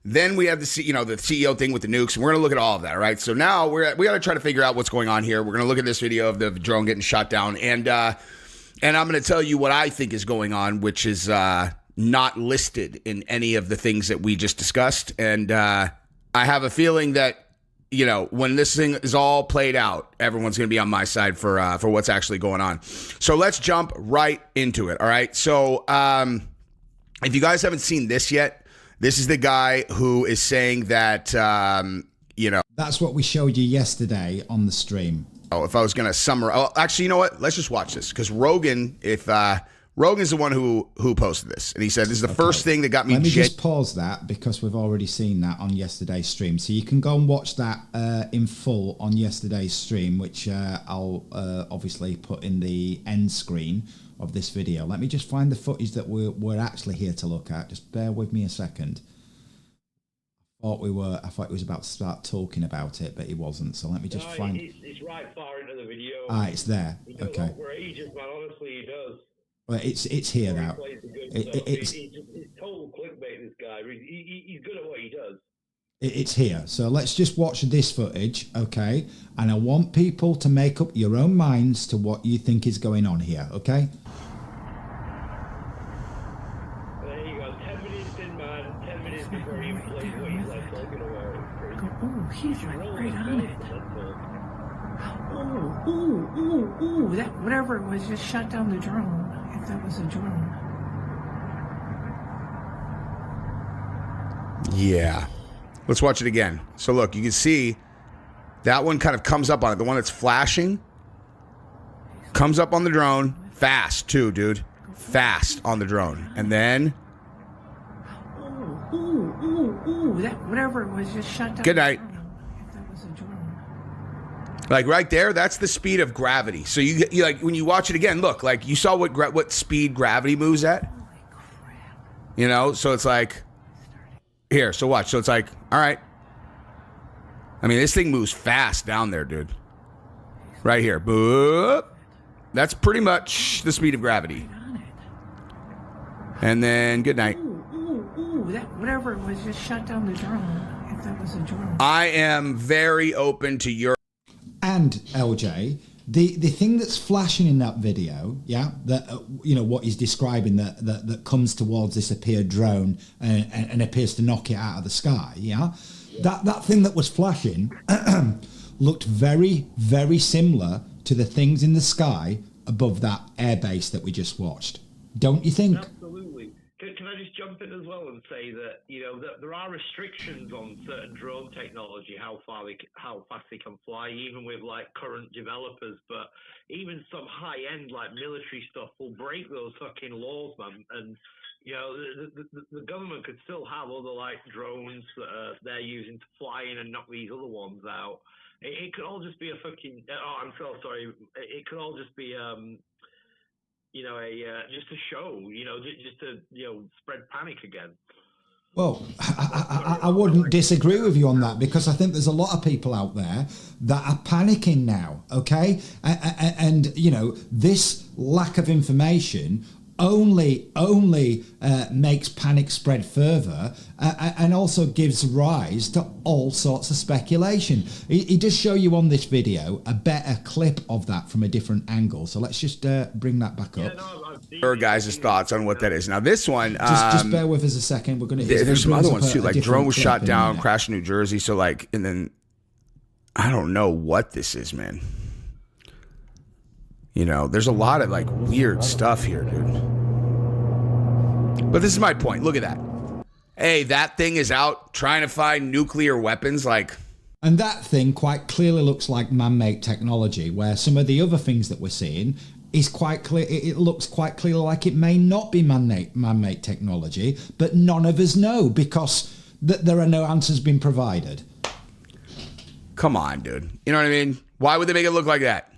Then we have the CEO thing with the nukes, and we're going to look at all of that, right? So now we got to try to figure out what's going on here. We're going to look at this video of the drone getting shot down, and I'm going to tell you what I think is going on, which is not listed in any of the things that we just discussed. And I have a feeling that, you know, when this thing is all played out, everyone's going to be on my side for what's actually going on. So let's jump right into it, all right? So if you guys haven't seen this yet, this is the guy who is saying that, you know. That's what we showed you yesterday on the stream. Oh, if I was going to summarize. Oh, actually, you know what? Let's just watch this. Because Rogan, Rogan's the one who posted this. And he said, this is the first thing that got me. Let me just pause that because we've already seen that on yesterday's stream. So you can go and watch that in full on yesterday's stream, which I'll obviously put in the end screen of this video. Let me just find the footage that we're actually here to look at. Just bear with me a second. I thought he was about to start talking about it, but he wasn't. So let me just find. It's right far into the video. It's there. He does Okay. for ages, man. Honestly, he does. Well, it's here now. It's total clickbait. This guy. He's good at what he does. It's here. So let's just watch this footage, okay? And I want people to make up your own minds to what you think is going on here, okay? There you go. 10 minutes in, man. 10 minutes before he plays what he's like talking about. Oh, he's like right on it. Ooh, that whatever it was just shut down the drone. If that was a drone. Yeah. Let's watch it again. So look, you can see that one kind of comes up on it. The one that's flashing comes up on the drone. Fast, too, dude. Fast on the drone. And then... Ooh, that whatever it was just shut down. Good night. If that was a drone. Like right there, that's the speed of gravity. So you like when you watch it again, look, like you saw what speed gravity moves at? Holy crap. You know, so it's like... Here, so watch. So it's like, all right. I mean, this thing moves fast down there, dude. Right here. Boop. That's pretty much the speed of gravity. And then, good night. Ooh, that whatever it was just shut down the drone. If that was a drone. I am very open to your... And, LJ, the thing that's flashing in that video, yeah, that you know what he's describing that comes towards this appeared drone and appears to knock it out of the sky, yeah, that thing that was flashing looked very, very similar to the things in the sky above that airbase that we just watched. Don't you think? Absolutely. Can I just jump in as well and say that, you know, that there are restrictions on certain drone technology, how fast they can fly, even with like current developers, but even some high end like military stuff will break those fucking laws, man. And you know, the government could still have other like drones that they're using to fly in and knock these other ones out. It could all just be a fucking. Oh, I'm so sorry. It could all just be you know, just a show, you know, just to, you know, spread panic again. Well, I wouldn't disagree with you on that because I think there's a lot of people out there that are panicking now, okay? And you know, this lack of information only makes panic spread further and also gives rise to all sorts of speculation. He does show you on this video a better clip of that from a different angle. So let's just bring that back up. Your guys' thoughts on what that is. Now this one... just bear with us a second. We're going to... There's some other ones too, like drone was shot down, crashed in New Jersey. So like, and then I don't know what this is, man. You know, there's a lot of like weird stuff here, dude. But this is my point. Look at that. hey, that thing is out trying to find nuclear weapons. Like, and that thing quite clearly looks like man-made technology, where some of the other things that we're seeing is quite clear. It looks quite clearly like it may not be man-made technology, but none of us know because there are no answers being provided. come on, dude. You know what I mean? Why would they make it look like that?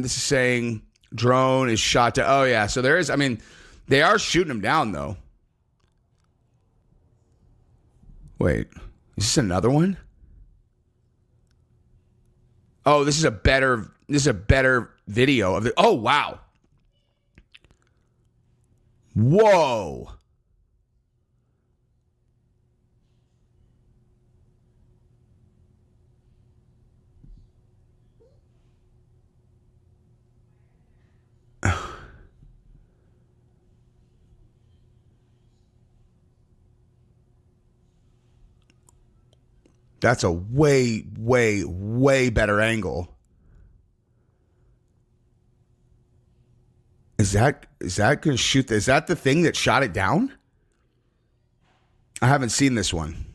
This is saying drone is shot to. Oh yeah, so there is. I mean, they are shooting them down though. Wait, is this another one? Oh, this is a better video of it. Oh wow. Whoa. That's a way, way, way better angle. Is that gonna shoot? Is that the thing that shot it down? I haven't seen this one.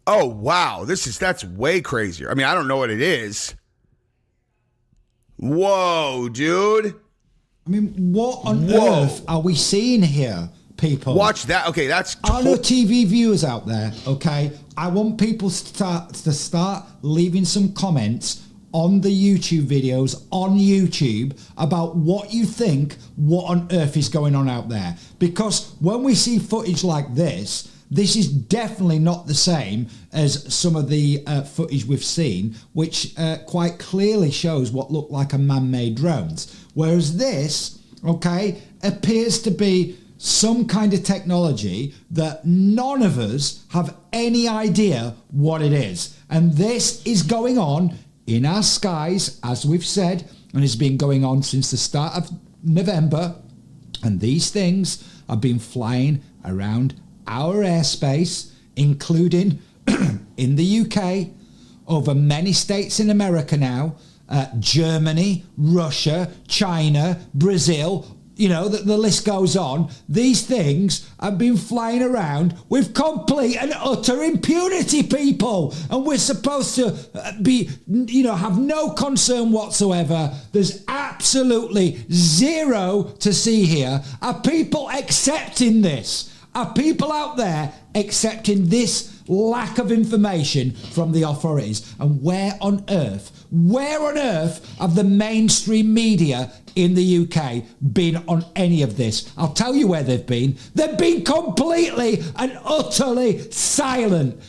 Oh wow, that's way crazier. I mean, I don't know what it is. Whoa, dude. I mean, what on earth are we seeing here, people? Watch that. Okay, that's... Are no TV viewers out there, okay? I want people to start leaving some comments on the YouTube videos on YouTube about what you think, what on earth is going on out there. Because when we see footage like this is definitely not the same as some of the footage we've seen, which quite clearly shows what look like a man-made drones. Whereas this, okay, appears to be some kind of technology that none of us have any idea what it is. And this is going on in our skies, as we've said, and has been going on since the start of November. And these things have been flying around our airspace, including in the UK, over many states in America now, Germany, Russia, China, Brazil, you know, the list goes on. These things have been flying around with complete and utter impunity, people. And we're supposed to be, you know, have no concern whatsoever. There's absolutely zero to see here. Are people accepting this? Are people out there accepting this lack of information from the authorities? And where on earth have the mainstream media in the UK been on any of this? I'll tell you where they've been. They've been completely and utterly silent,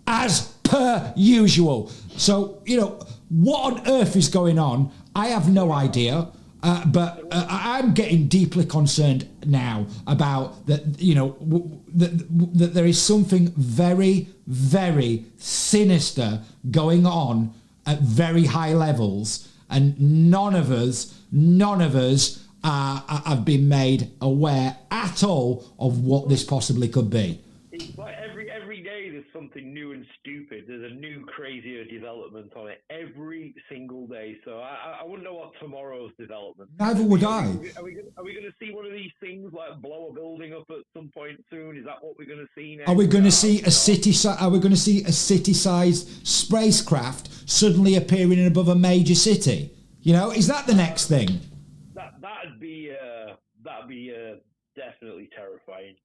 as per usual. So, you know, what on earth is going on? I have no idea. But I'm getting deeply concerned now about that. You know, that there is something very, very sinister going on at very high levels, and none of us have been made aware at all of what this possibly could be. It's like every day there's something new and stupid. There's a new crazier development on it every single day. So I wouldn't know what tomorrow's development. Neither would I. Are we going to see one of these things like blow a building up at some point soon? Is that what we're going to see now? Are we going to see a city? Are we going to see a city-sized spacecraft suddenly appearing above a major city? You know, is that the next thing? That'd be definitely terrifying.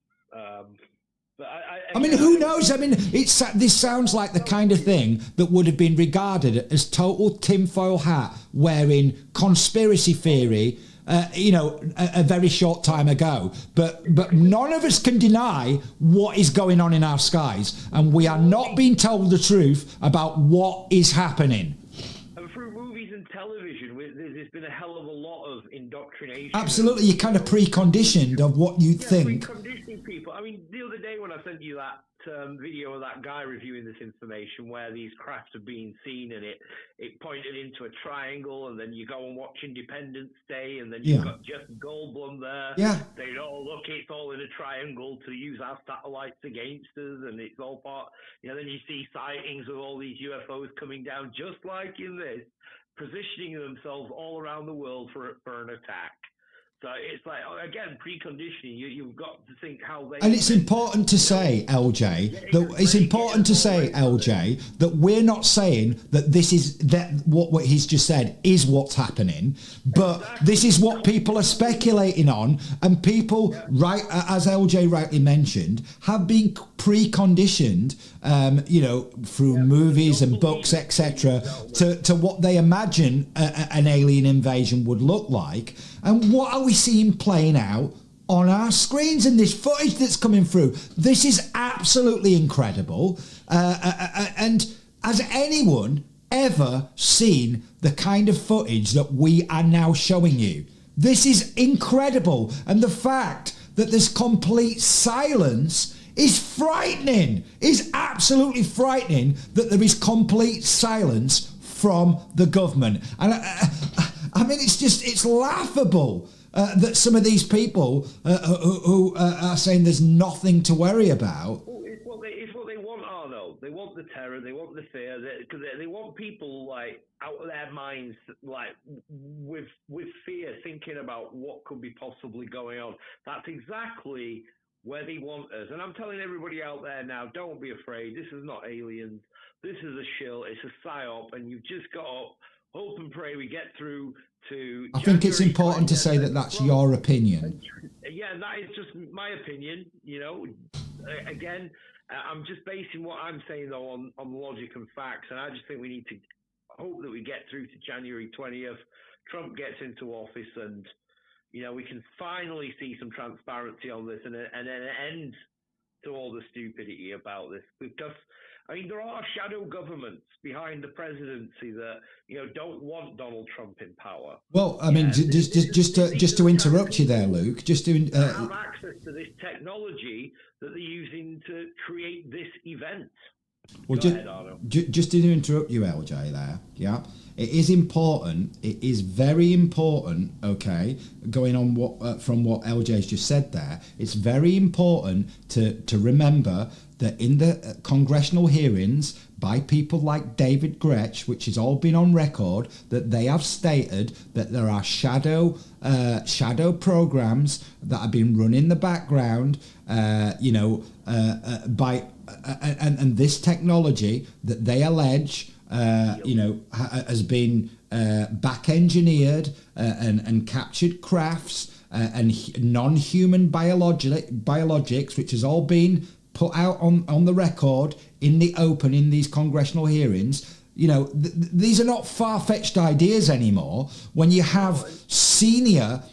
But I mean, who knows? I mean, this sounds like the kind of thing that would have been regarded as total tinfoil hat wearing conspiracy theory, you know, a very short time ago. But none of us can deny what is going on in our skies, and we are not being told the truth about what is happening. And through movies and television, there's been a hell of a lot of indoctrination. Absolutely, you're kind of preconditioned of what you think. Preconditioning people. I mean, the other day when I sent you that video of that guy reviewing this information where these crafts are being seen, and it pointed into a triangle, and then you go and watch Independence Day, and then you've got Jeff Goldblum there. Yeah. They'd all look, it's all in a triangle to use our satellites against us, and it's all part, then you see sightings of all these UFOs coming down, just like in this, positioning themselves all around the world for an attack. So it's like, again, preconditioning. You've got to think how they. And it's important to say, LJ, that we're not saying that this is what he's just said is what's happening, but this is what people are speculating on, and people, right, as LJ rightly mentioned, have been preconditioned, through movies and books, etc., to what they imagine an alien invasion would look like. And what are we seeing playing out on our screens in this footage that's coming through? This is absolutely incredible. And has anyone ever seen the kind of footage that we are now showing you? This is incredible. And the fact that there's complete silence is frightening, is absolutely frightening, that there is complete silence from the government. And I mean, it's laughable that some of these people who are saying there's nothing to worry about. Well, it's what they want, Arno. They want the terror, they want the fear, because they want people like out of their minds, like with fear, thinking about what could be possibly going on. That's exactly where they want us. And I'm telling everybody out there now, don't be afraid. This is not aliens. This is a shill. It's a psyop, and you've just got to hope and pray we get through to. I think it's important to say that that's your opinion. Yeah, that is just my opinion. Again, I'm just basing what I'm saying though on logic and facts, and I just think we need to hope that we get through to January 20th. Trump gets into office, and we can finally see some transparency on this, and an end to all the stupidity about this. Because there are shadow governments behind the presidency that don't want Donald Trump in power. Well, I mean, just to interrupt you there, Luke. Just to have access to this technology that they're using to create this event. Well, just to interrupt you, LJ, there, yeah, it is important. It is very important. Okay, going on from what LJ's just said there, it's very important to remember that in the congressional hearings by people like David Gretsch, which has all been on record, that they have stated that there are shadow programs that have been run in the background, by and this technology that they allege, has been back engineered and captured crafts and non-human biologics, which has all been put out on the record in the open in these congressional hearings. These are not far-fetched ideas anymore when you have senior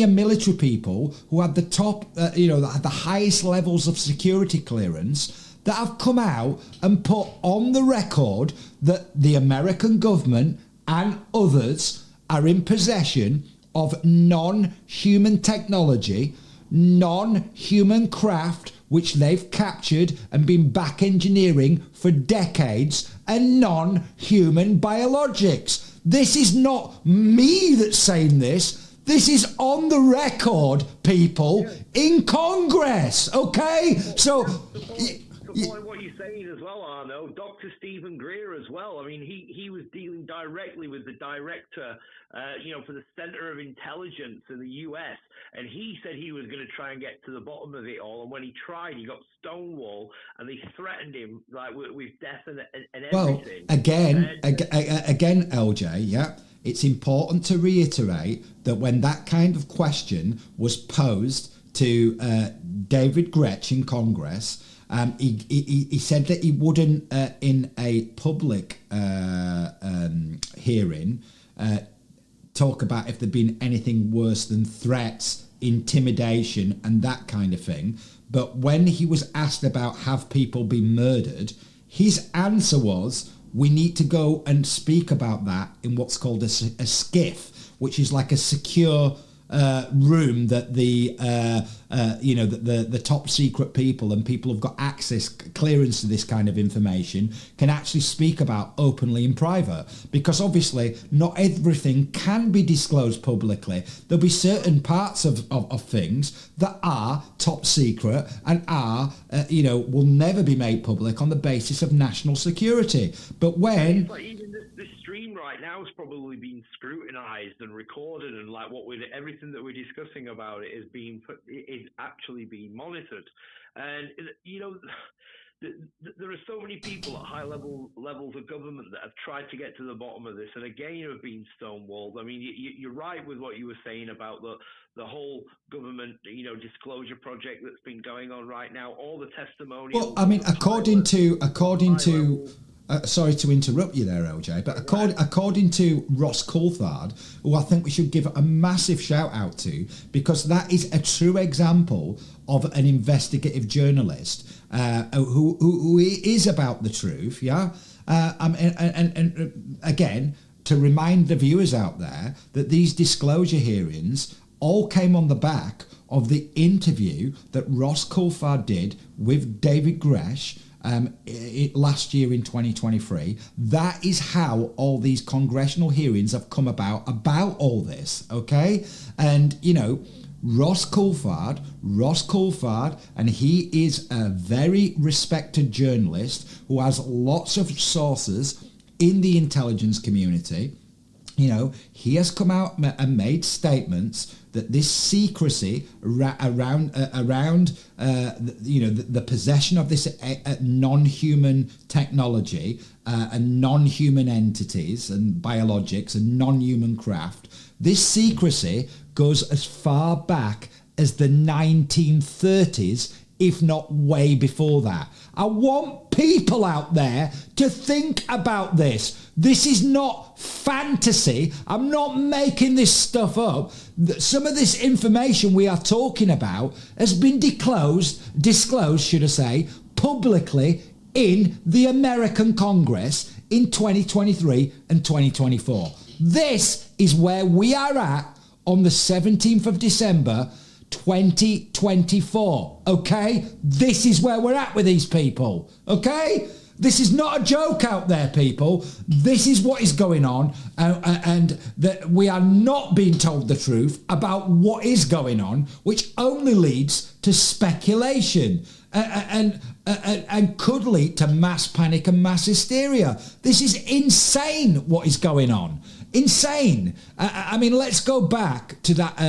military people who have the top, the highest levels of security clearance that have come out and put on the record that the American government and others are in possession of non-human technology, non-human craft, which they've captured and been back engineering for decades, and non-human biologics. This is not me that's saying this. This is on the record, people, in Congress, okay? So... what you're saying as well, Arno, Dr. Stephen Greer as well. I mean, he was dealing directly with the director, for the Center of Intelligence in the U.S., and he said he was going to try and get to the bottom of it all. And when he tried, he got stonewalled, and they threatened him like with death and everything. Well, again, LJ, yeah. It's important to reiterate that when that kind of question was posed to David Gretsch in Congress, he said that he wouldn't, in a public hearing, talk about if there'd been anything worse than threats, intimidation, and that kind of thing. But when he was asked about have people been murdered, his answer was, we need to go and speak about that in what's called a skiff, which is like a secure room that the top secret people and people who've got access, clearance to this kind of information can actually speak about openly in private, because obviously not everything can be disclosed publicly. There'll be certain parts of things that are top secret and are will never be made public on the basis of national security. But when this stream right now is probably being scrutinized and recorded, and like everything that we're discussing about it is actually being monitored. And there are so many people at high levels of government that have tried to get to the bottom of this, and again have been stonewalled. I mean, you're right with what you were saying about the whole government disclosure project that's been going on right now. All the testimonials. Well, I mean, according to sorry to interrupt you there, LJ, but according to Ross Coulthard, who I think we should give a massive shout out to, because that is a true example of an investigative journalist who is about the truth, yeah? And again, to remind the viewers out there that these disclosure hearings all came on the back of the interview that Ross Coulthard did with David Gresh last year in 2023. That is how all these congressional hearings have come about all this, okay? And, Ross Coulthard, and he is a very respected journalist who has lots of sources in the intelligence community. He has come out and made statements that this secrecy around the possession of this non-human technology and non-human entities and biologics and non-human craft, this secrecy goes as far back as the 1930s, if not way before that. I want people out there to think about this. This is not fantasy. I'm not making this stuff up. Some of this information we are talking about has been disclosed, should I say, publicly in the American Congress in 2023 and 2024. This is where we are at on the 17th of December, 2024, okay? This is where we're at with these people, okay? This is not a joke out there, people. This is what is going on, and that we are not being told the truth about what is going on, which only leads to speculation and could lead to mass panic and mass hysteria. This is insane what is going on. Insane. I mean, let's go back to that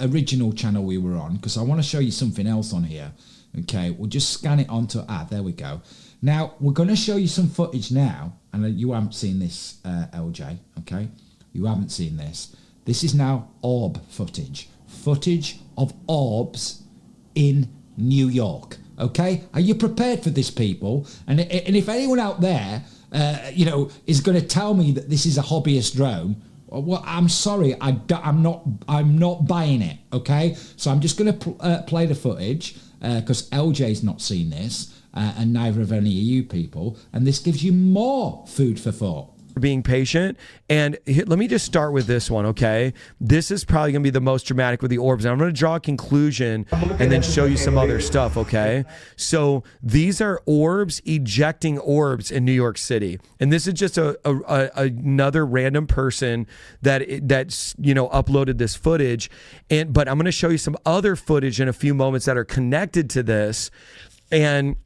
original channel we were on, because I want to show you something else on here. Okay, we'll just scan it onto, there we go. Now, we're going to show you some footage now, and you haven't seen this, LJ, okay? You haven't seen this. This is now orb footage of orbs in New York, okay? Are you prepared for this, people? And if anyone out there is going to tell me that this is a hobbyist drone, well, I'm sorry, I'm not buying it. Okay, so I'm just going to play the footage because LJ's not seen this, and neither have any of you people, and this gives you more food for thought. Being patient. And let me just start with this one, okay? This is probably going to be the most dramatic with the orbs. And I'm going to draw a conclusion and then show you some other stuff, okay? So these are orbs ejecting orbs in New York City. And this is just another random person that's uploaded this footage. But I'm going to show you some other footage in a few moments that are connected to this. And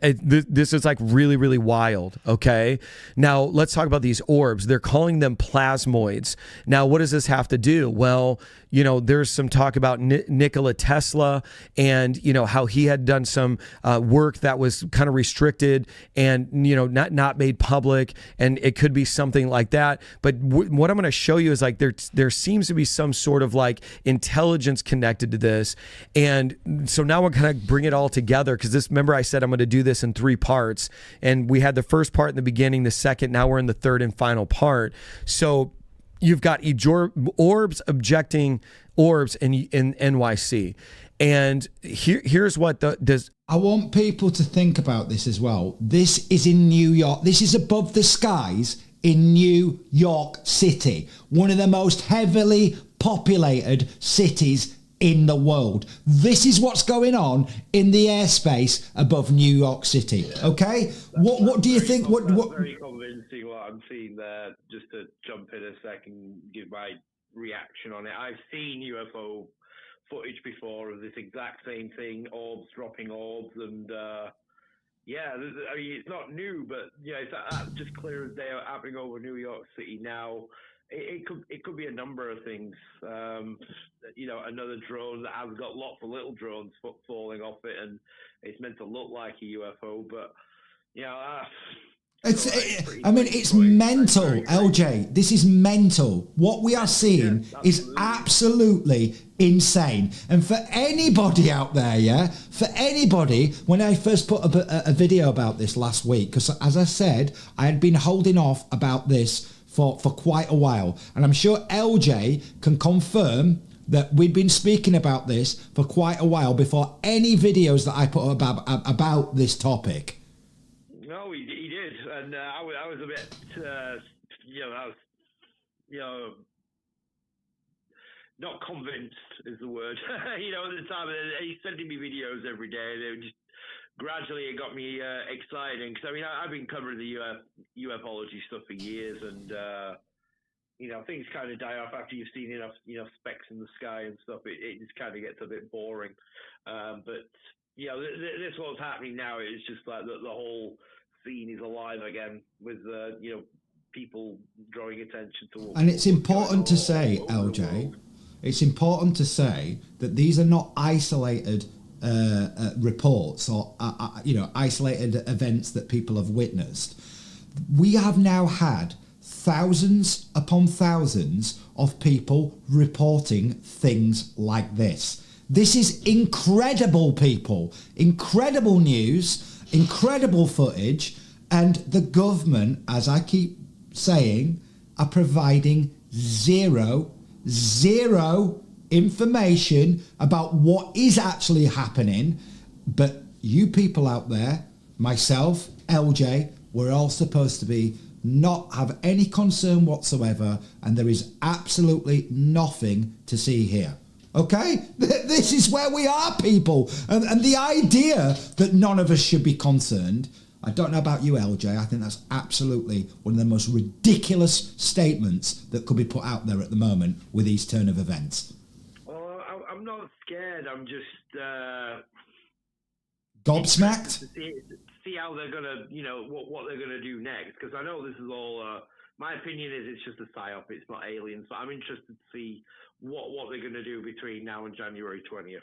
this is like really, really wild, okay? Now, let's talk about these orbs. They're calling them plasmoids. Now, what does this have to do? Well, there's some talk about Nikola Tesla and, how he had done some work that was kind of restricted and, not made public, and it could be something like that. But what I'm going to show you is like there seems to be some sort of like intelligence connected to this. And so now we're going to bring it all together, because remember I said I'm going to do this in 3 parts, and we had the first part in the beginning, the second, now we're in the third and final part. So you've got orbs ejecting orbs in NYC, and here's what I want people to think about this as well. This is in New York. This is above the skies in New York City, one of the most heavily populated cities in the world. This is what's going on in the airspace above New York City. Okay, what do you think? What very convincing what I'm seeing there. Just to jump in a second, give my reaction on it. I've seen UFO footage before of this exact same thing, orbs dropping orbs, and yeah, I mean, it's not new, but yeah, it's just clear as day happening over New York City now. It could be a number of things. You know, another drone that has got lots of little drones falling off it, and it's meant to look like a UFO, but you know, it's mental, LJ. This is mental. What we are seeing is absolutely insane. And for anybody out there, for anybody, when I first put a video about this last week, because as I said, I had been holding off about this for quite a while. And I'm sure LJ can confirm that we'd been speaking about this for quite a while before any videos that I put about this topic. No, he did, and I was a bit, not convinced is the word. At the time, he's sending me videos every day. They were just gradually it got me excited, because I mean I've been covering the UFology stuff for years, and things kind of die off after you've seen enough specks in the sky and stuff. It just kind of gets a bit boring, but this what's happening now is just like the whole scene is alive again with people drawing attention to. And it's important to say, LJ, it's important to say that these are not isolated reports or isolated events that people have witnessed. We have now had thousands upon thousands of people reporting things like this. This is incredible, people. Incredible news, incredible footage, and the government, as I keep saying, are providing zero information about what is actually happening. But you people out there, myself, LJ, we're all supposed to be not have any concern whatsoever, and there is absolutely nothing to see here. Okay? This is where we are, people. And the idea that none of us should be concerned, I don't know about you, LJ, I think that's absolutely one of the most ridiculous statements that could be put out there at the moment with these turn of events. Well, I'm not scared. I'm just gobsmacked. See how they're gonna, what they're gonna do next. Because I know this is all. My opinion is it's just a psyop. It's not aliens. But I'm interested to see what they're gonna do between now and January 20th.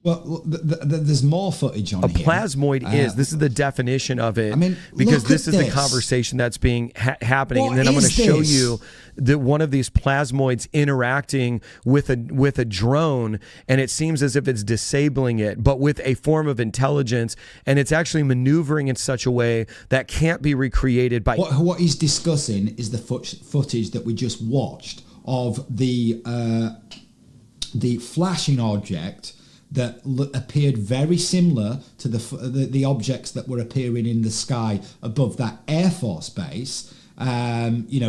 Well, there's more footage on here. A plasmoid this is the definition of it. I mean, because this is the conversation that's being happening. What and then I'm going to is show this? you that one of these plasmoids interacting with a drone, and it seems as if it's disabling it, but with a form of intelligence, and it's actually maneuvering in such a way that can't be recreated by. What he's discussing is the footage that we just watched of the flashing object that appeared very similar to the objects that were appearing in the sky above that Air Force base,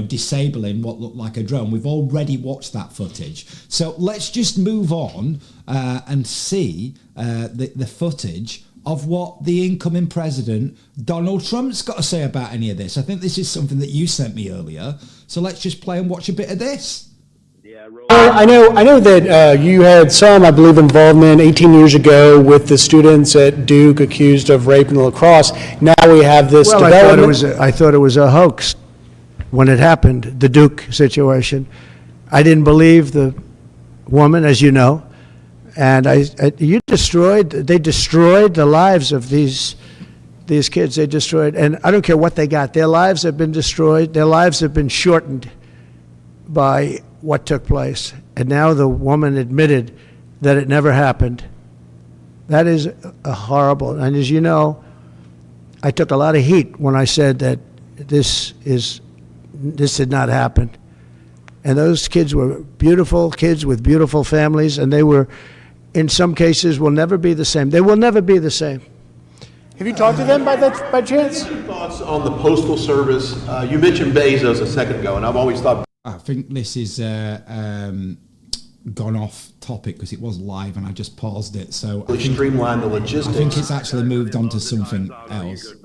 disabling what looked like a drone. We've already watched that footage. So let's just move on and see the footage of what the incoming president, Donald Trump's got to say about any of this. I think this is something that you sent me earlier. So let's just play and watch a bit of this. I know that you had some, I believe, involvement 18 years ago with the students at Duke accused of rape in La Crosse. Now we have this development. I thought it was a hoax when it happened, the Duke situation. I didn't believe the woman, as you know, and they destroyed the lives of these kids. They destroyed, and I don't care what they got. Their lives have been destroyed. Their lives have been shortened by what took place. And now the woman admitted that it never happened. That is a horrible, and as you know, I took a lot of heat when I said that this did not happen. And those kids were beautiful kids with beautiful families, and they were in some cases, will never be the same. They will never be the same. Have you talked to them by chance? Thoughts on the Postal Service? You mentioned Bezos a second ago, and I've always thought... I think this is gone off topic because it was live and I just paused it. So I think, streamline the logistics. I think it's actually moved on to something else.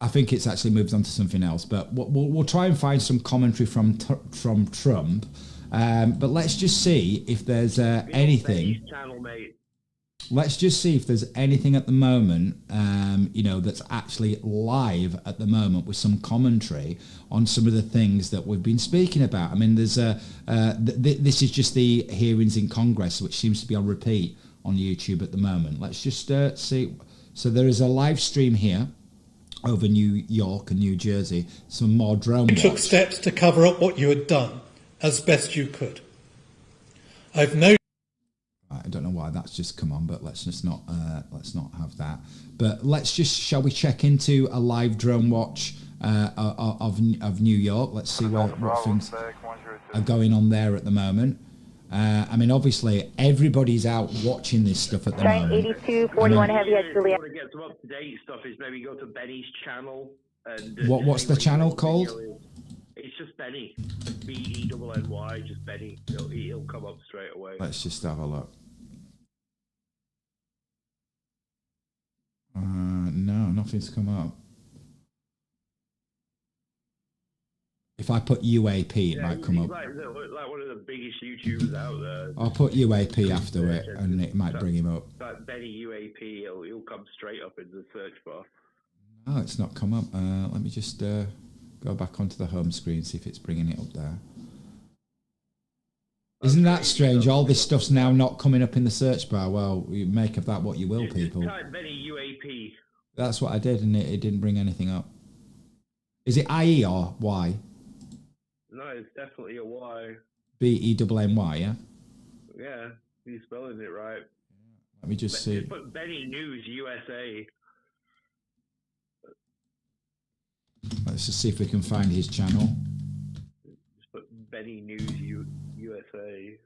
I think it's actually moved on to something else. But we'll try and find some commentary from Trump. But let's just see if there's anything. Let's just see if there's anything at the moment, that's actually live at the moment with some commentary on some of the things that we've been speaking about. I mean, there's this is just the hearings in Congress, which seems to be on repeat on YouTube at the moment. Let's just see. So there is a live stream here over New York and New Jersey. Some more drone watch. You took steps to cover up what you had done as best you could. I've no. I don't know why that's just come on, but let's not have that. But shall we check into a live drone watch of New York? Let's see what things are going on there at the moment. I mean, obviously everybody's out watching this stuff at the moment. 8241 heavy at Juliet. To get some up to date stuff is maybe go to Benny's channel and what's the channel called? It's just Benny, BENNY, just Benny. He'll come up straight away. Let's just have a look. No, nothing's come up. If I put UAP, it might come up. Like one of the biggest YouTubers out there. I'll put UAP after it, and it might bring him up. Like Benny UAP, he'll come straight up in the search bar. No, it's not come up. Let me just go back onto the home screen, see if it's bringing it up there. Isn't that strange? All this stuff's now not coming up in the search bar. Well, you make of that what you will, people. Just type Benny UAP. That's what I did, and it didn't bring anything up. Is it IE or Y? No, it's definitely a Y. BENNY, yeah? Yeah, he's spelling it right. Let me just see. Just put Benny News USA. Let's just see if we can find his channel. Just put Benny News USA.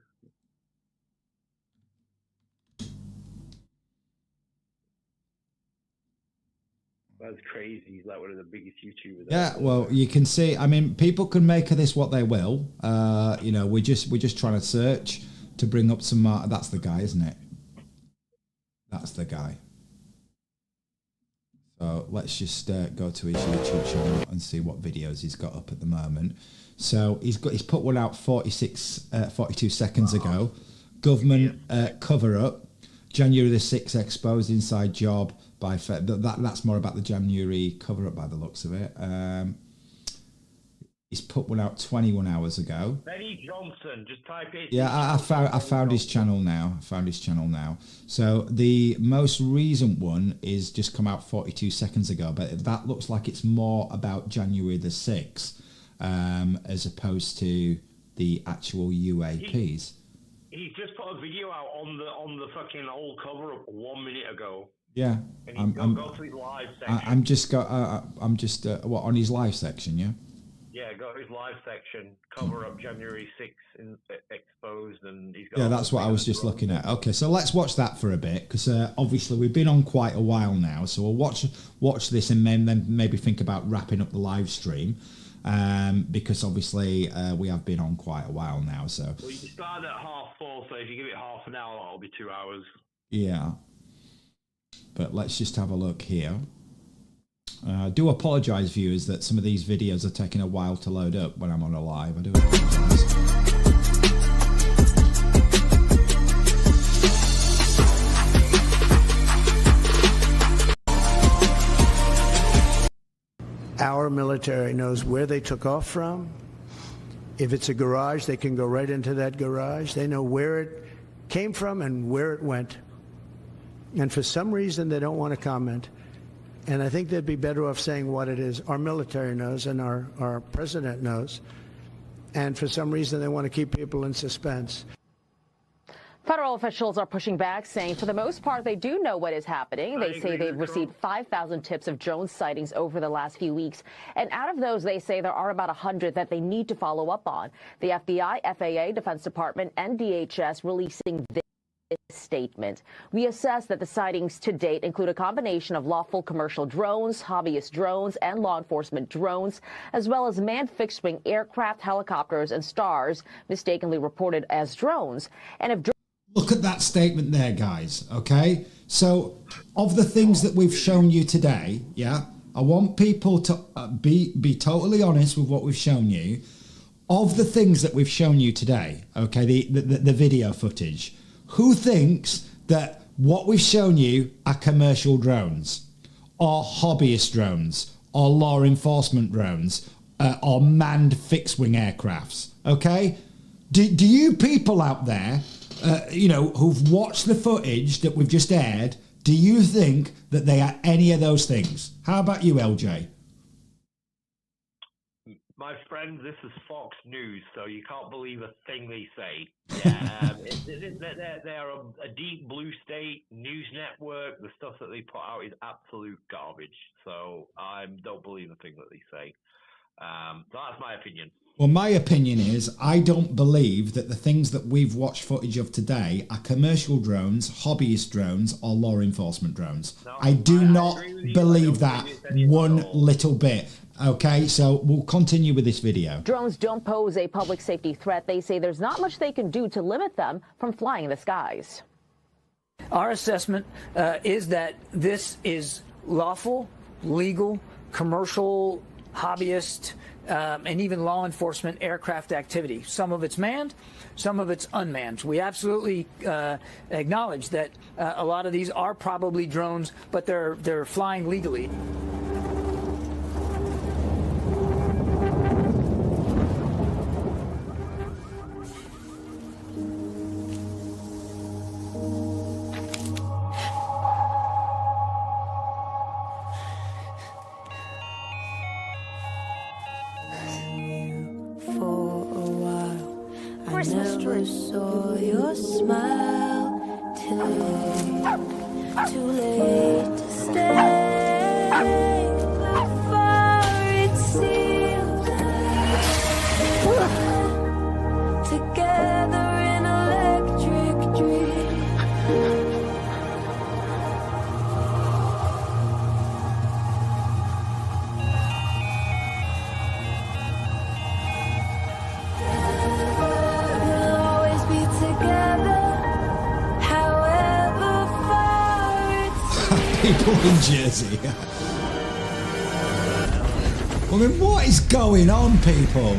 That's crazy. He's like one of the biggest YouTubers. Yeah, well, you can see. I mean, people can make of this what they will. We're just trying to search to bring up some. That's the guy, isn't it? That's the guy. So let's just go to his YouTube channel and see what videos he's got up at the moment. So he's put one out 42 seconds ago. Government cover up. January the 6th exposed inside job by that's more about the January cover up by the looks of it. He's put one out 21 hours ago. Benny Johnson, just type it. Yeah, I found his channel now. So the most recent one is just come out 42 seconds ago, but that looks like it's more about January the 6th as opposed to the actual UAPs. He's just put a video out on the fucking old cover up 1 minute ago. Yeah, and go to his live section. I'm just what on his live section, yeah. Yeah, go to his live section, cover up January 6th exposed, and he's got. Yeah, that's what I was just looking at. Okay, so let's watch that for a bit because obviously we've been on quite a while now, so we'll watch this and then maybe think about wrapping up the live stream. Because obviously we have been on quite a while now. So well, you start at 4:30, so if you give it half an hour, that'll be 2 hours. Yeah, but let's just have a look here. I do apologise, viewers, that some of these videos are taking a while to load up when I'm on a live. I do apologise. Our military knows where they took off from. If it's a garage, they can go right into that garage. They know where it came from and where it went. And for some reason, they don't want to comment. And I think they'd be better off saying what it is. Our military knows and our president knows. And for some reason, they want to keep people in suspense. Federal officials are pushing back, saying for the most part, they do know what is happening. They say they've received 5,000 tips of drone sightings over the last few weeks. And out of those, they say there are about 100 that they need to follow up on. The FBI, FAA, Defense Department, and DHS releasing this. statement. We assess that the sightings to date include a combination of lawful commercial drones, hobbyist drones, and law enforcement drones, as well as manned fixed-wing aircraft, helicopters, and stars mistakenly reported as drones. And if look at that statement there, guys, okay? So, of the things that we've shown you today, yeah, I want people to be totally honest with what we've shown you. Of the things that we've shown you today, okay, the video footage, who thinks that what we've shown you are commercial drones, or hobbyist drones, or law enforcement drones, or manned fixed-wing aircrafts, okay? Do you people out there, who've watched the footage that we've just aired, do you think that they are any of those things? How about you, LJ? My friend, this is Fox News, so you can't believe a thing they say. Yeah, they are a deep blue state news network. The stuff that they put out is absolute garbage. So I don't believe a thing that they say. So that's my opinion. Well, my opinion is I don't believe that the things that we've watched footage of today are commercial drones, hobbyist drones, or law enforcement drones. No, I do not believe that one little bit. Okay, so we'll continue with this video. Drones don't pose a public safety threat. They say there's not much they can do to limit them from flying in the skies. Our assessment is that this is lawful, legal, commercial, hobbyist, and even law enforcement aircraft activity. Some of it's manned, some of it's unmanned. We absolutely acknowledge that a lot of these are probably drones, but they're flying legally. Christmas tree. Saw your smile too late to stay. How far it seems together in electric dream. People in Jersey. I mean, what is going on, people?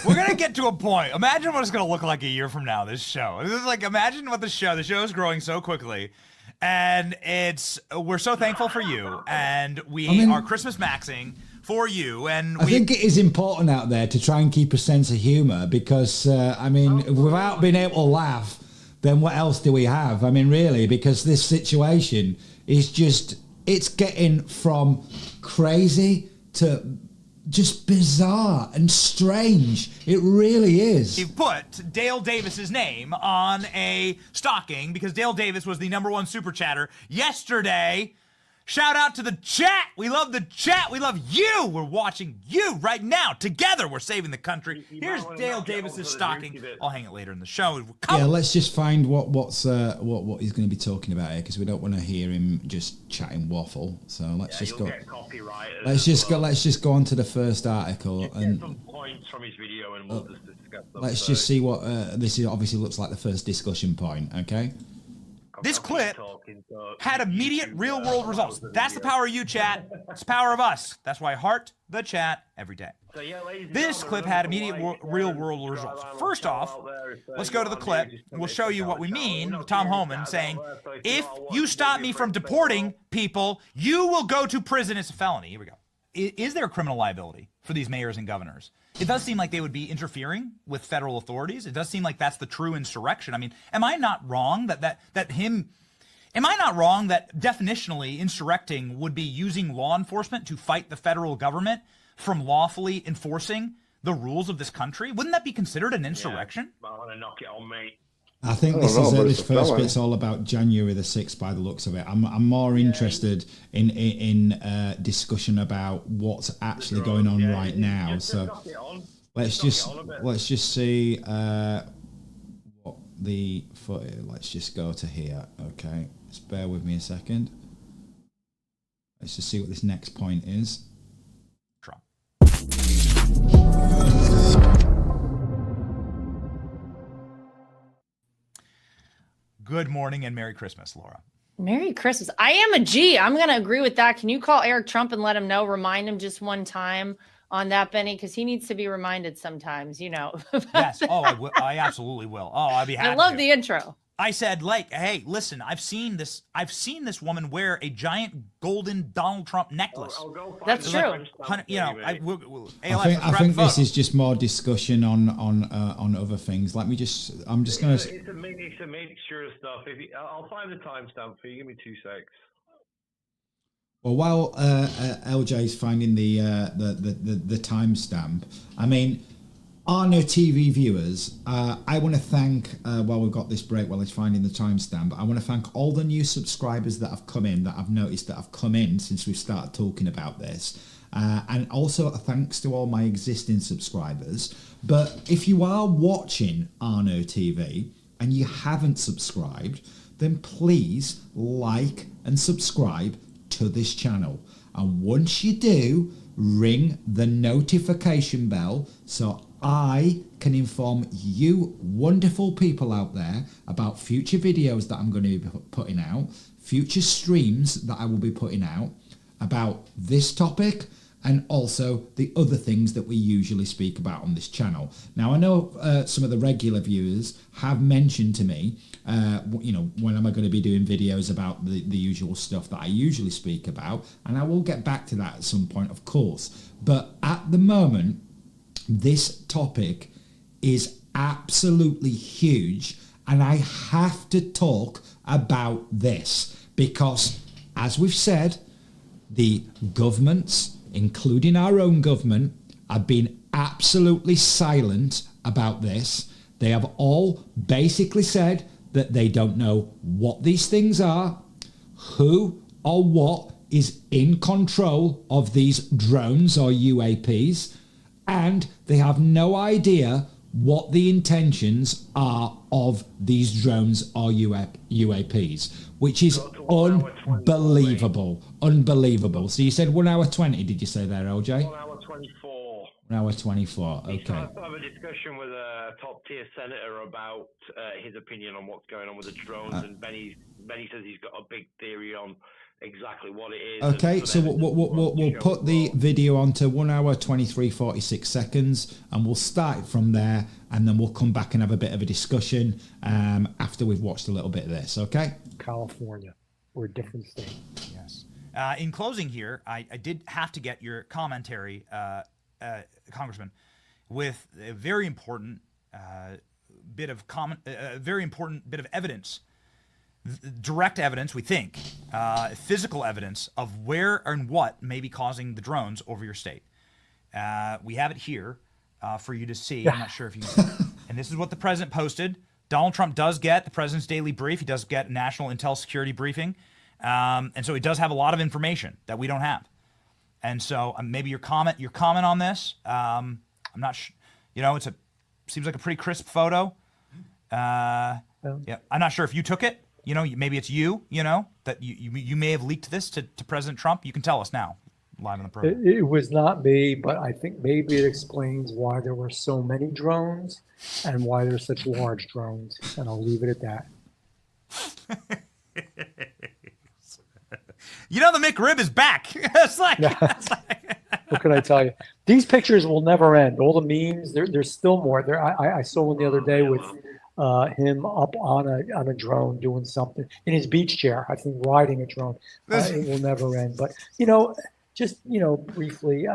We're gonna get to a point. Imagine what it's gonna look like a year from now. This show. This is like, imagine what the show is growing so quickly, and we're so thankful for you, and we are Christmas maxing for you. And I think it is important out there to try and keep a sense of humor, because without being able to laugh, then what else do we have? I mean, really, because this situation is just, it's getting from crazy to just bizarre and strange. It really is. He put Dale Davis's name on a stocking because Dale Davis was the #1 super chatter yesterday. Shout out to the chat. We love the chat. We love you. We're watching you right now. Together, we're saving the country. Here's Dale Davis's stocking. I'll hang it later in the show. Yeah, let's just find what he's going to be talking about here, because we don't want to hear him just chatting waffle. So let's just go. Let's just go on to the first article and get some points from his video, and we'll just discuss them. Let's just see what this obviously looks like the first discussion point. Okay. This clip had immediate real-world results. That's the power of you, chat. It's the power of us. That's why I heart the chat every day. This clip had immediate real-world results. First off, let's go to the clip, and we'll show you what we mean with Tom Homan saying, if you stop me from deporting people, you will go to prison. It's a felony. Here we go. is there criminal liability for these mayors and governors? It does seem like they would be interfering with federal authorities. It does seem like that's the true insurrection. I mean, am I not wrong am I not wrong that definitionally insurrecting would be using law enforcement to fight the federal government from lawfully enforcing the rules of this country? Wouldn't that be considered an insurrection? Yeah, I want to knock it on, mate. I think this first bit's all about January the 6th by the looks of it. I'm more interested in discussion about what's actually going on right now. So let's just see what the footage. Let's just go to here. Okay, just bear with me a second. Let's just see what this next point is. Trump. Good morning and Merry Christmas, Laura. Merry Christmas. I am a G. I'm going to agree with that. Can you call Eric Trump and let him know? Remind him just one time on that, Benny, because he needs to be reminded sometimes, Yes. Oh, I will. I absolutely will. Oh, I'll be happy. I love the intro. I said, like, hey, listen, I've seen this woman wear a giant golden Donald Trump necklace. That's true. I think this is just more discussion on other things. I'm just going to. It's a mixture of stuff. I'll find the timestamp for you. Give me 2 secs. Well, while LJ's finding the timestamp, I mean, Arno TV viewers, I want to thank, while we've got this break, while he's finding the timestamp, I want to thank all the new subscribers that have come in, that I've noticed that have come in since we've started talking about this. And also thanks to all my existing subscribers. But if you are watching Arno TV and you haven't subscribed, then please like and subscribe to this channel. And once you do, ring the notification bell so I can inform you wonderful people out there about future videos that I'm going to be putting out, future streams that I will be putting out about this topic and also the other things that we usually speak about on this channel. Now, I know some of the regular viewers have mentioned to me, when am I going to be doing videos about the usual stuff that I usually speak about, and I will get back to that at some point, of course. But at the moment, this topic is absolutely huge, and I have to talk about this because, as we've said, the governments, including our own government, have been absolutely silent about this. They have all basically said that they don't know what these things are, who or what is in control of these drones or UAPs, and they have no idea what the intentions are of these drones or UAPs, which is unbelievable. Unbelievable. So you said 1 hour 20, did you say there, LJ? 1 hour 24. 1 hour 24, okay. He's trying to have a discussion with a top-tier senator about his opinion on what's going on with the drones, and Benny says he's got a big theory on exactly what it is. Okay, so we'll put the video onto 1 hour 23:46 seconds, and we'll start from there, and then we'll come back and have a bit of a discussion after we've watched a little bit of this. Okay. California, we're a different state. Yes. In closing here, I did have to get your commentary, Congressman, with a very important bit of evidence. Direct evidence, we think, physical evidence of where and what may be causing the drones over your state. We have it here for you to see. I'm not sure if you can. And this is what the president posted. Donald Trump does get the president's daily brief. He does get national intel security briefing. And so he does have a lot of information that we don't have. And so maybe your comment on this, I'm not sure, seems like a pretty crisp photo. Yeah, I'm not sure if you took it. Maybe it's that you may have leaked this to President Trump. You can tell us now, live on the program. It was not me, but I think maybe it explains why there were so many drones and why there's such large drones. And I'll leave it at that. The McRib is back. It's like, what can I tell you? These pictures will never end. All the memes, there's still more. I saw one the other day with him up on a drone doing something in his beach chair, I think riding a drone. It will never end. But, just, briefly,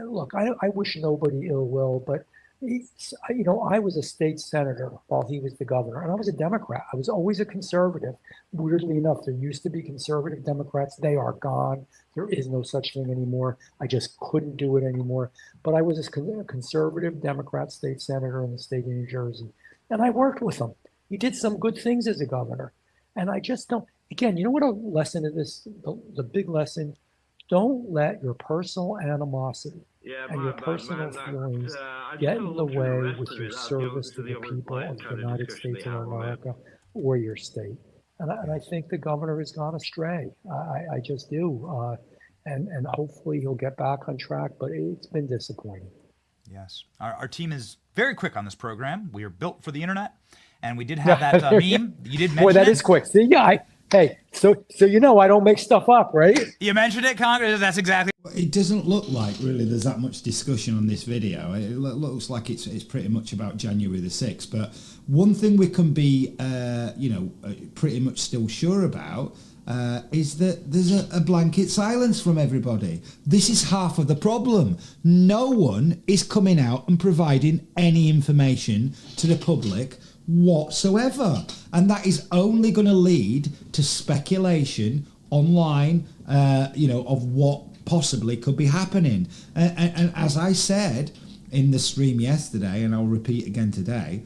look, I wish nobody ill will, but I was a state senator while he was the governor, and I was a Democrat. I was always a conservative. Weirdly enough, there used to be conservative Democrats. They are gone. There is no such thing anymore. I just couldn't do it anymore. But I was a conservative Democrat state senator in the state of New Jersey, and I worked with him. He did some good things as a governor, and I just don't. Again, you know what a lesson of this, the big lesson? Don't let your personal animosity and your personal feelings get in the way with your service to the people of the United States of America or your state. And I think the governor has gone astray. I just do. And hopefully he'll get back on track, but it's been disappointing. Yes. Our team is very quick on this program. We are built for the internet. And we did have that meme. You did mention Boy, that it. is quick. See, yeah, hey, so I don't make stuff up, right? You mentioned it, Congress. That's exactly. It doesn't look like really there's that much discussion on this video. It looks like it's pretty much about January the 6th. But one thing we can be, pretty much still sure about is that there's a blanket silence from everybody. This is half of the problem. No one is coming out and providing any information to the public whatsoever, and that is only going to lead to speculation online, of what possibly could be happening. And as I said in the stream yesterday, and I'll repeat again today,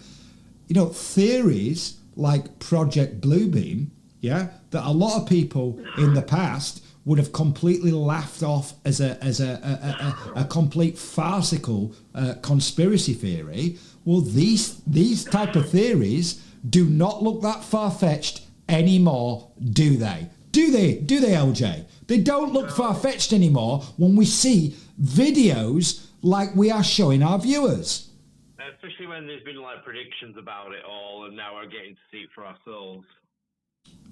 theories like Project Bluebeam, that a lot of people in the past would have completely laughed off as a complete farcical conspiracy theory. Well, these type of theories do not look that far-fetched anymore, do they? Do they, LJ? They don't look far-fetched anymore when we see videos like we are showing our viewers. Especially when there's been predictions about it all, and now we're getting to see it for ourselves.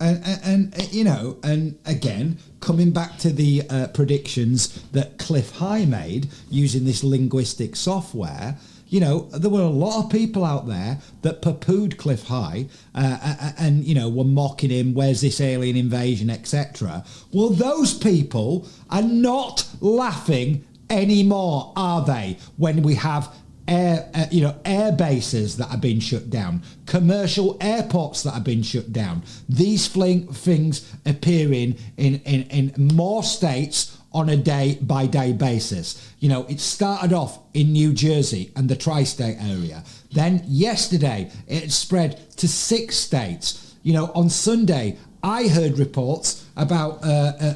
And again, coming back to the predictions that Cliff High made using this linguistic software, there were a lot of people out there that poo-pooed Cliff High and were mocking him, where's this alien invasion, etc. Well, those people are not laughing anymore, are they? When we have air bases that have been shut down, commercial airports that have been shut down, these things appearing in more states on a day-by-day basis. It started off in New Jersey and the tri-state area. Then yesterday, it spread to 6 states. On Sunday, I heard reports about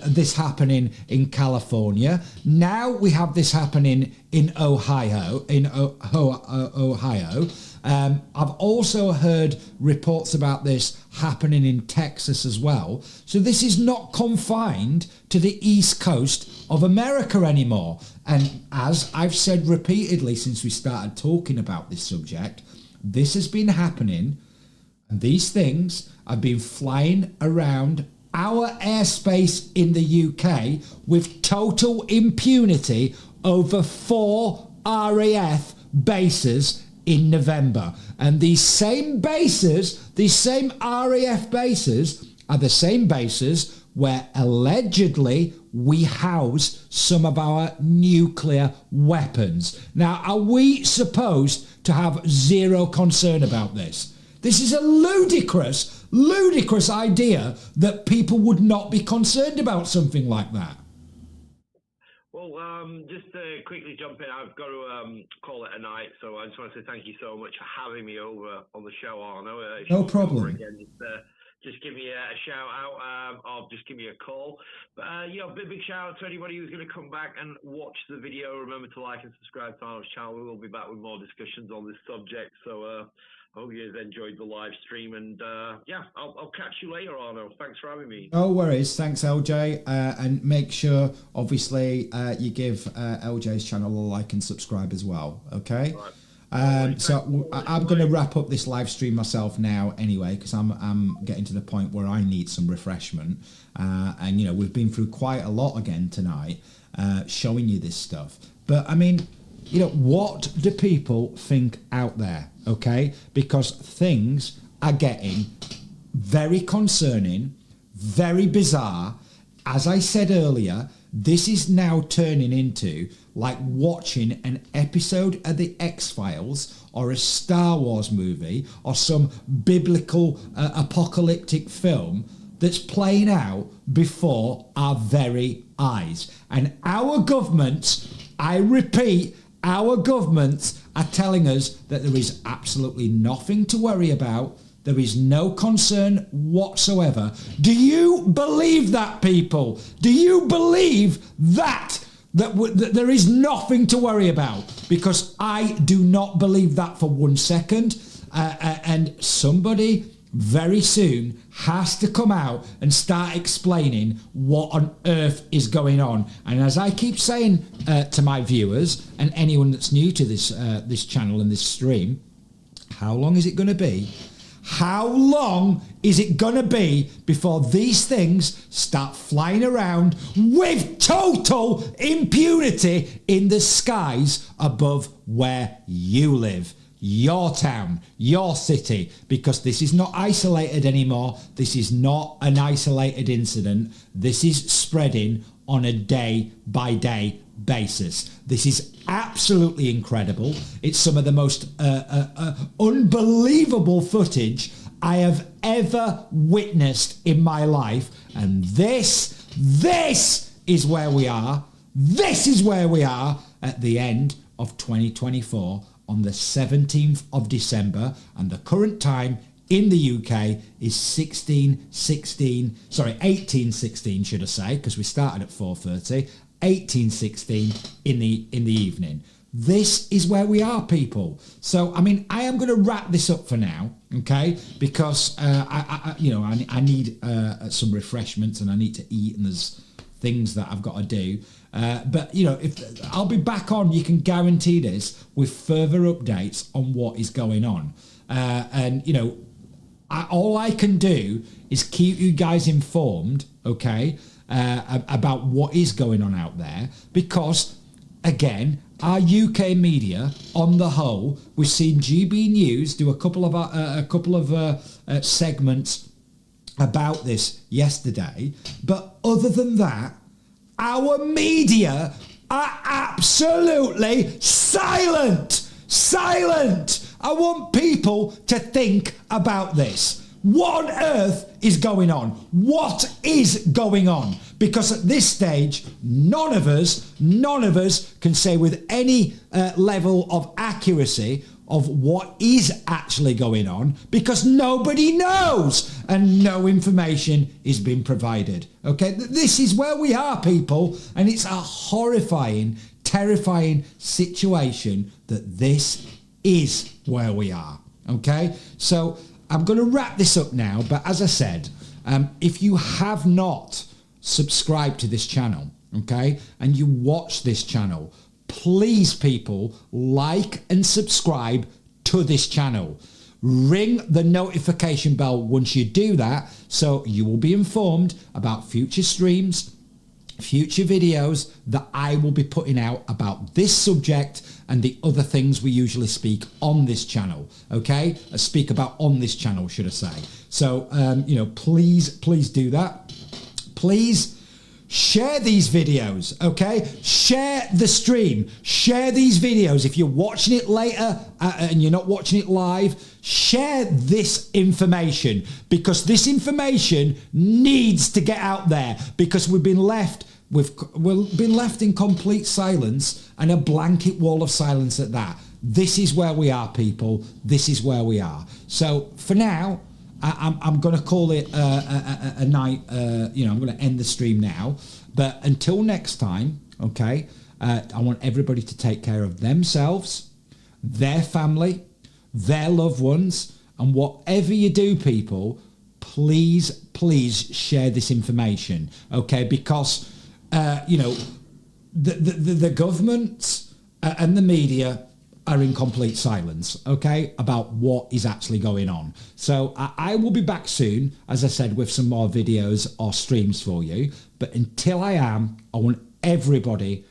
this happening in California. Now we have this happening in Ohio. I've also heard reports about this happening in Texas as well. So this is not confined to the East Coast of America anymore. And as I've said repeatedly since we started talking about this subject, this has been happening, and these things have been flying around our airspace in the UK with total impunity over 4 RAF bases in November. And these same bases, these same RAF bases, are the same bases where allegedly we house some of our nuclear weapons. Now, are we supposed to have zero concern about this? This is a ludicrous idea that people would not be concerned about something like that. Well, just to quickly jump in, I've got to call it a night, so I just want to say thank you so much for having me over on the show, Arno. No problem. Again, just give me a shout out, or just give me a call. But big shout out to anybody who's going to come back and watch the video. Remember to like and subscribe to Arno's channel. We will be back with more discussions on this subject. So I hope you guys enjoyed the live stream, and I'll catch you later, Arno. Thanks for having me. No worries. Thanks, LJ. And make sure, obviously, you give LJ's channel a like and subscribe as well. Okay. Right. So I'm going to wrap up this live stream myself now anyway, because I'm getting to the point where I need some refreshment. And we've been through quite a lot again tonight, showing you this stuff. But I mean, what do people think out there? Okay, because things are getting very concerning, very bizarre. As I said earlier, This is now turning into like watching an episode of The X-Files or a Star Wars movie or some biblical apocalyptic film that's playing out before our very eyes. And our governments, I repeat, our governments are telling us that there is absolutely nothing to worry about. There is no concern whatsoever. Do you believe that, people? Do you believe that there is nothing to worry about? Because I do not believe that for 1 second. And somebody very soon has to come out and start explaining what on earth is going on. And as I keep saying to my viewers and anyone that's new to this channel and this stream, how long is it going to be? How long is it going to be before these things start flying around with total impunity in the skies above where you live? Your town, your city, because this is not isolated anymore. This is not an isolated incident. This is spreading on a day-by-day basis. This is absolutely incredible. It's some of the most unbelievable footage I have ever witnessed in my life. And this is where we are. This is where we are at the end of 2024 on the 17th of December. And the current time in the UK is 18:16, should I say, because we started at 4:30. 18:16 in the evening. This is where we are, people. So I mean, I am going to wrap this up for now, okay? Because I need some refreshments and I need to eat, and there's things that I've got to do. But you know, if I'll be back on, you can guarantee this, with further updates on what is going on. And you know, all I can do is keep you guys informed, okay? About what is going on out there, because again, our UK media on the whole, we've seen GB News do a couple of segments about this yesterday, but other than that, our media are absolutely silent. I want people to think about this. What on earth is going on? What is going on? Because at this stage, none of us can say with any level of accuracy of what is actually going on, because nobody knows and no information is being provided. Okay, this is where we are, people, and it's a horrifying, terrifying situation that this is where we are. Okay, so I'm going to wrap this up now, but as I said, if you have not subscribed to this channel, okay, and you watch this channel, please, people, like and subscribe to this channel. Ring the notification bell once you do that, so you will be informed about future streams, future videos that I will be putting out about this subject and the other things we usually speak on this channel, okay? Speak about on this channel, should I say. So, you know, please do that. Please share these videos, okay? Share the stream. Share these videos. If you're watching it later and you're not watching it live, share this information, because this information needs to get out there, because we've been left in complete silence, and a blanket wall of silence at that. This is where we are, people. This is where we are. So for now, I'm going to call it a night. You know, I'm going to end the stream now. But until next time, okay, I want everybody to take care of themselves, their family, their loved ones, and whatever you do, people, please share this information, okay? Because you know, the government and the media are in complete silence, okay, about what is actually going on. So I will be back soon, as I said, with some more videos or streams for you. But until I am, I want everybody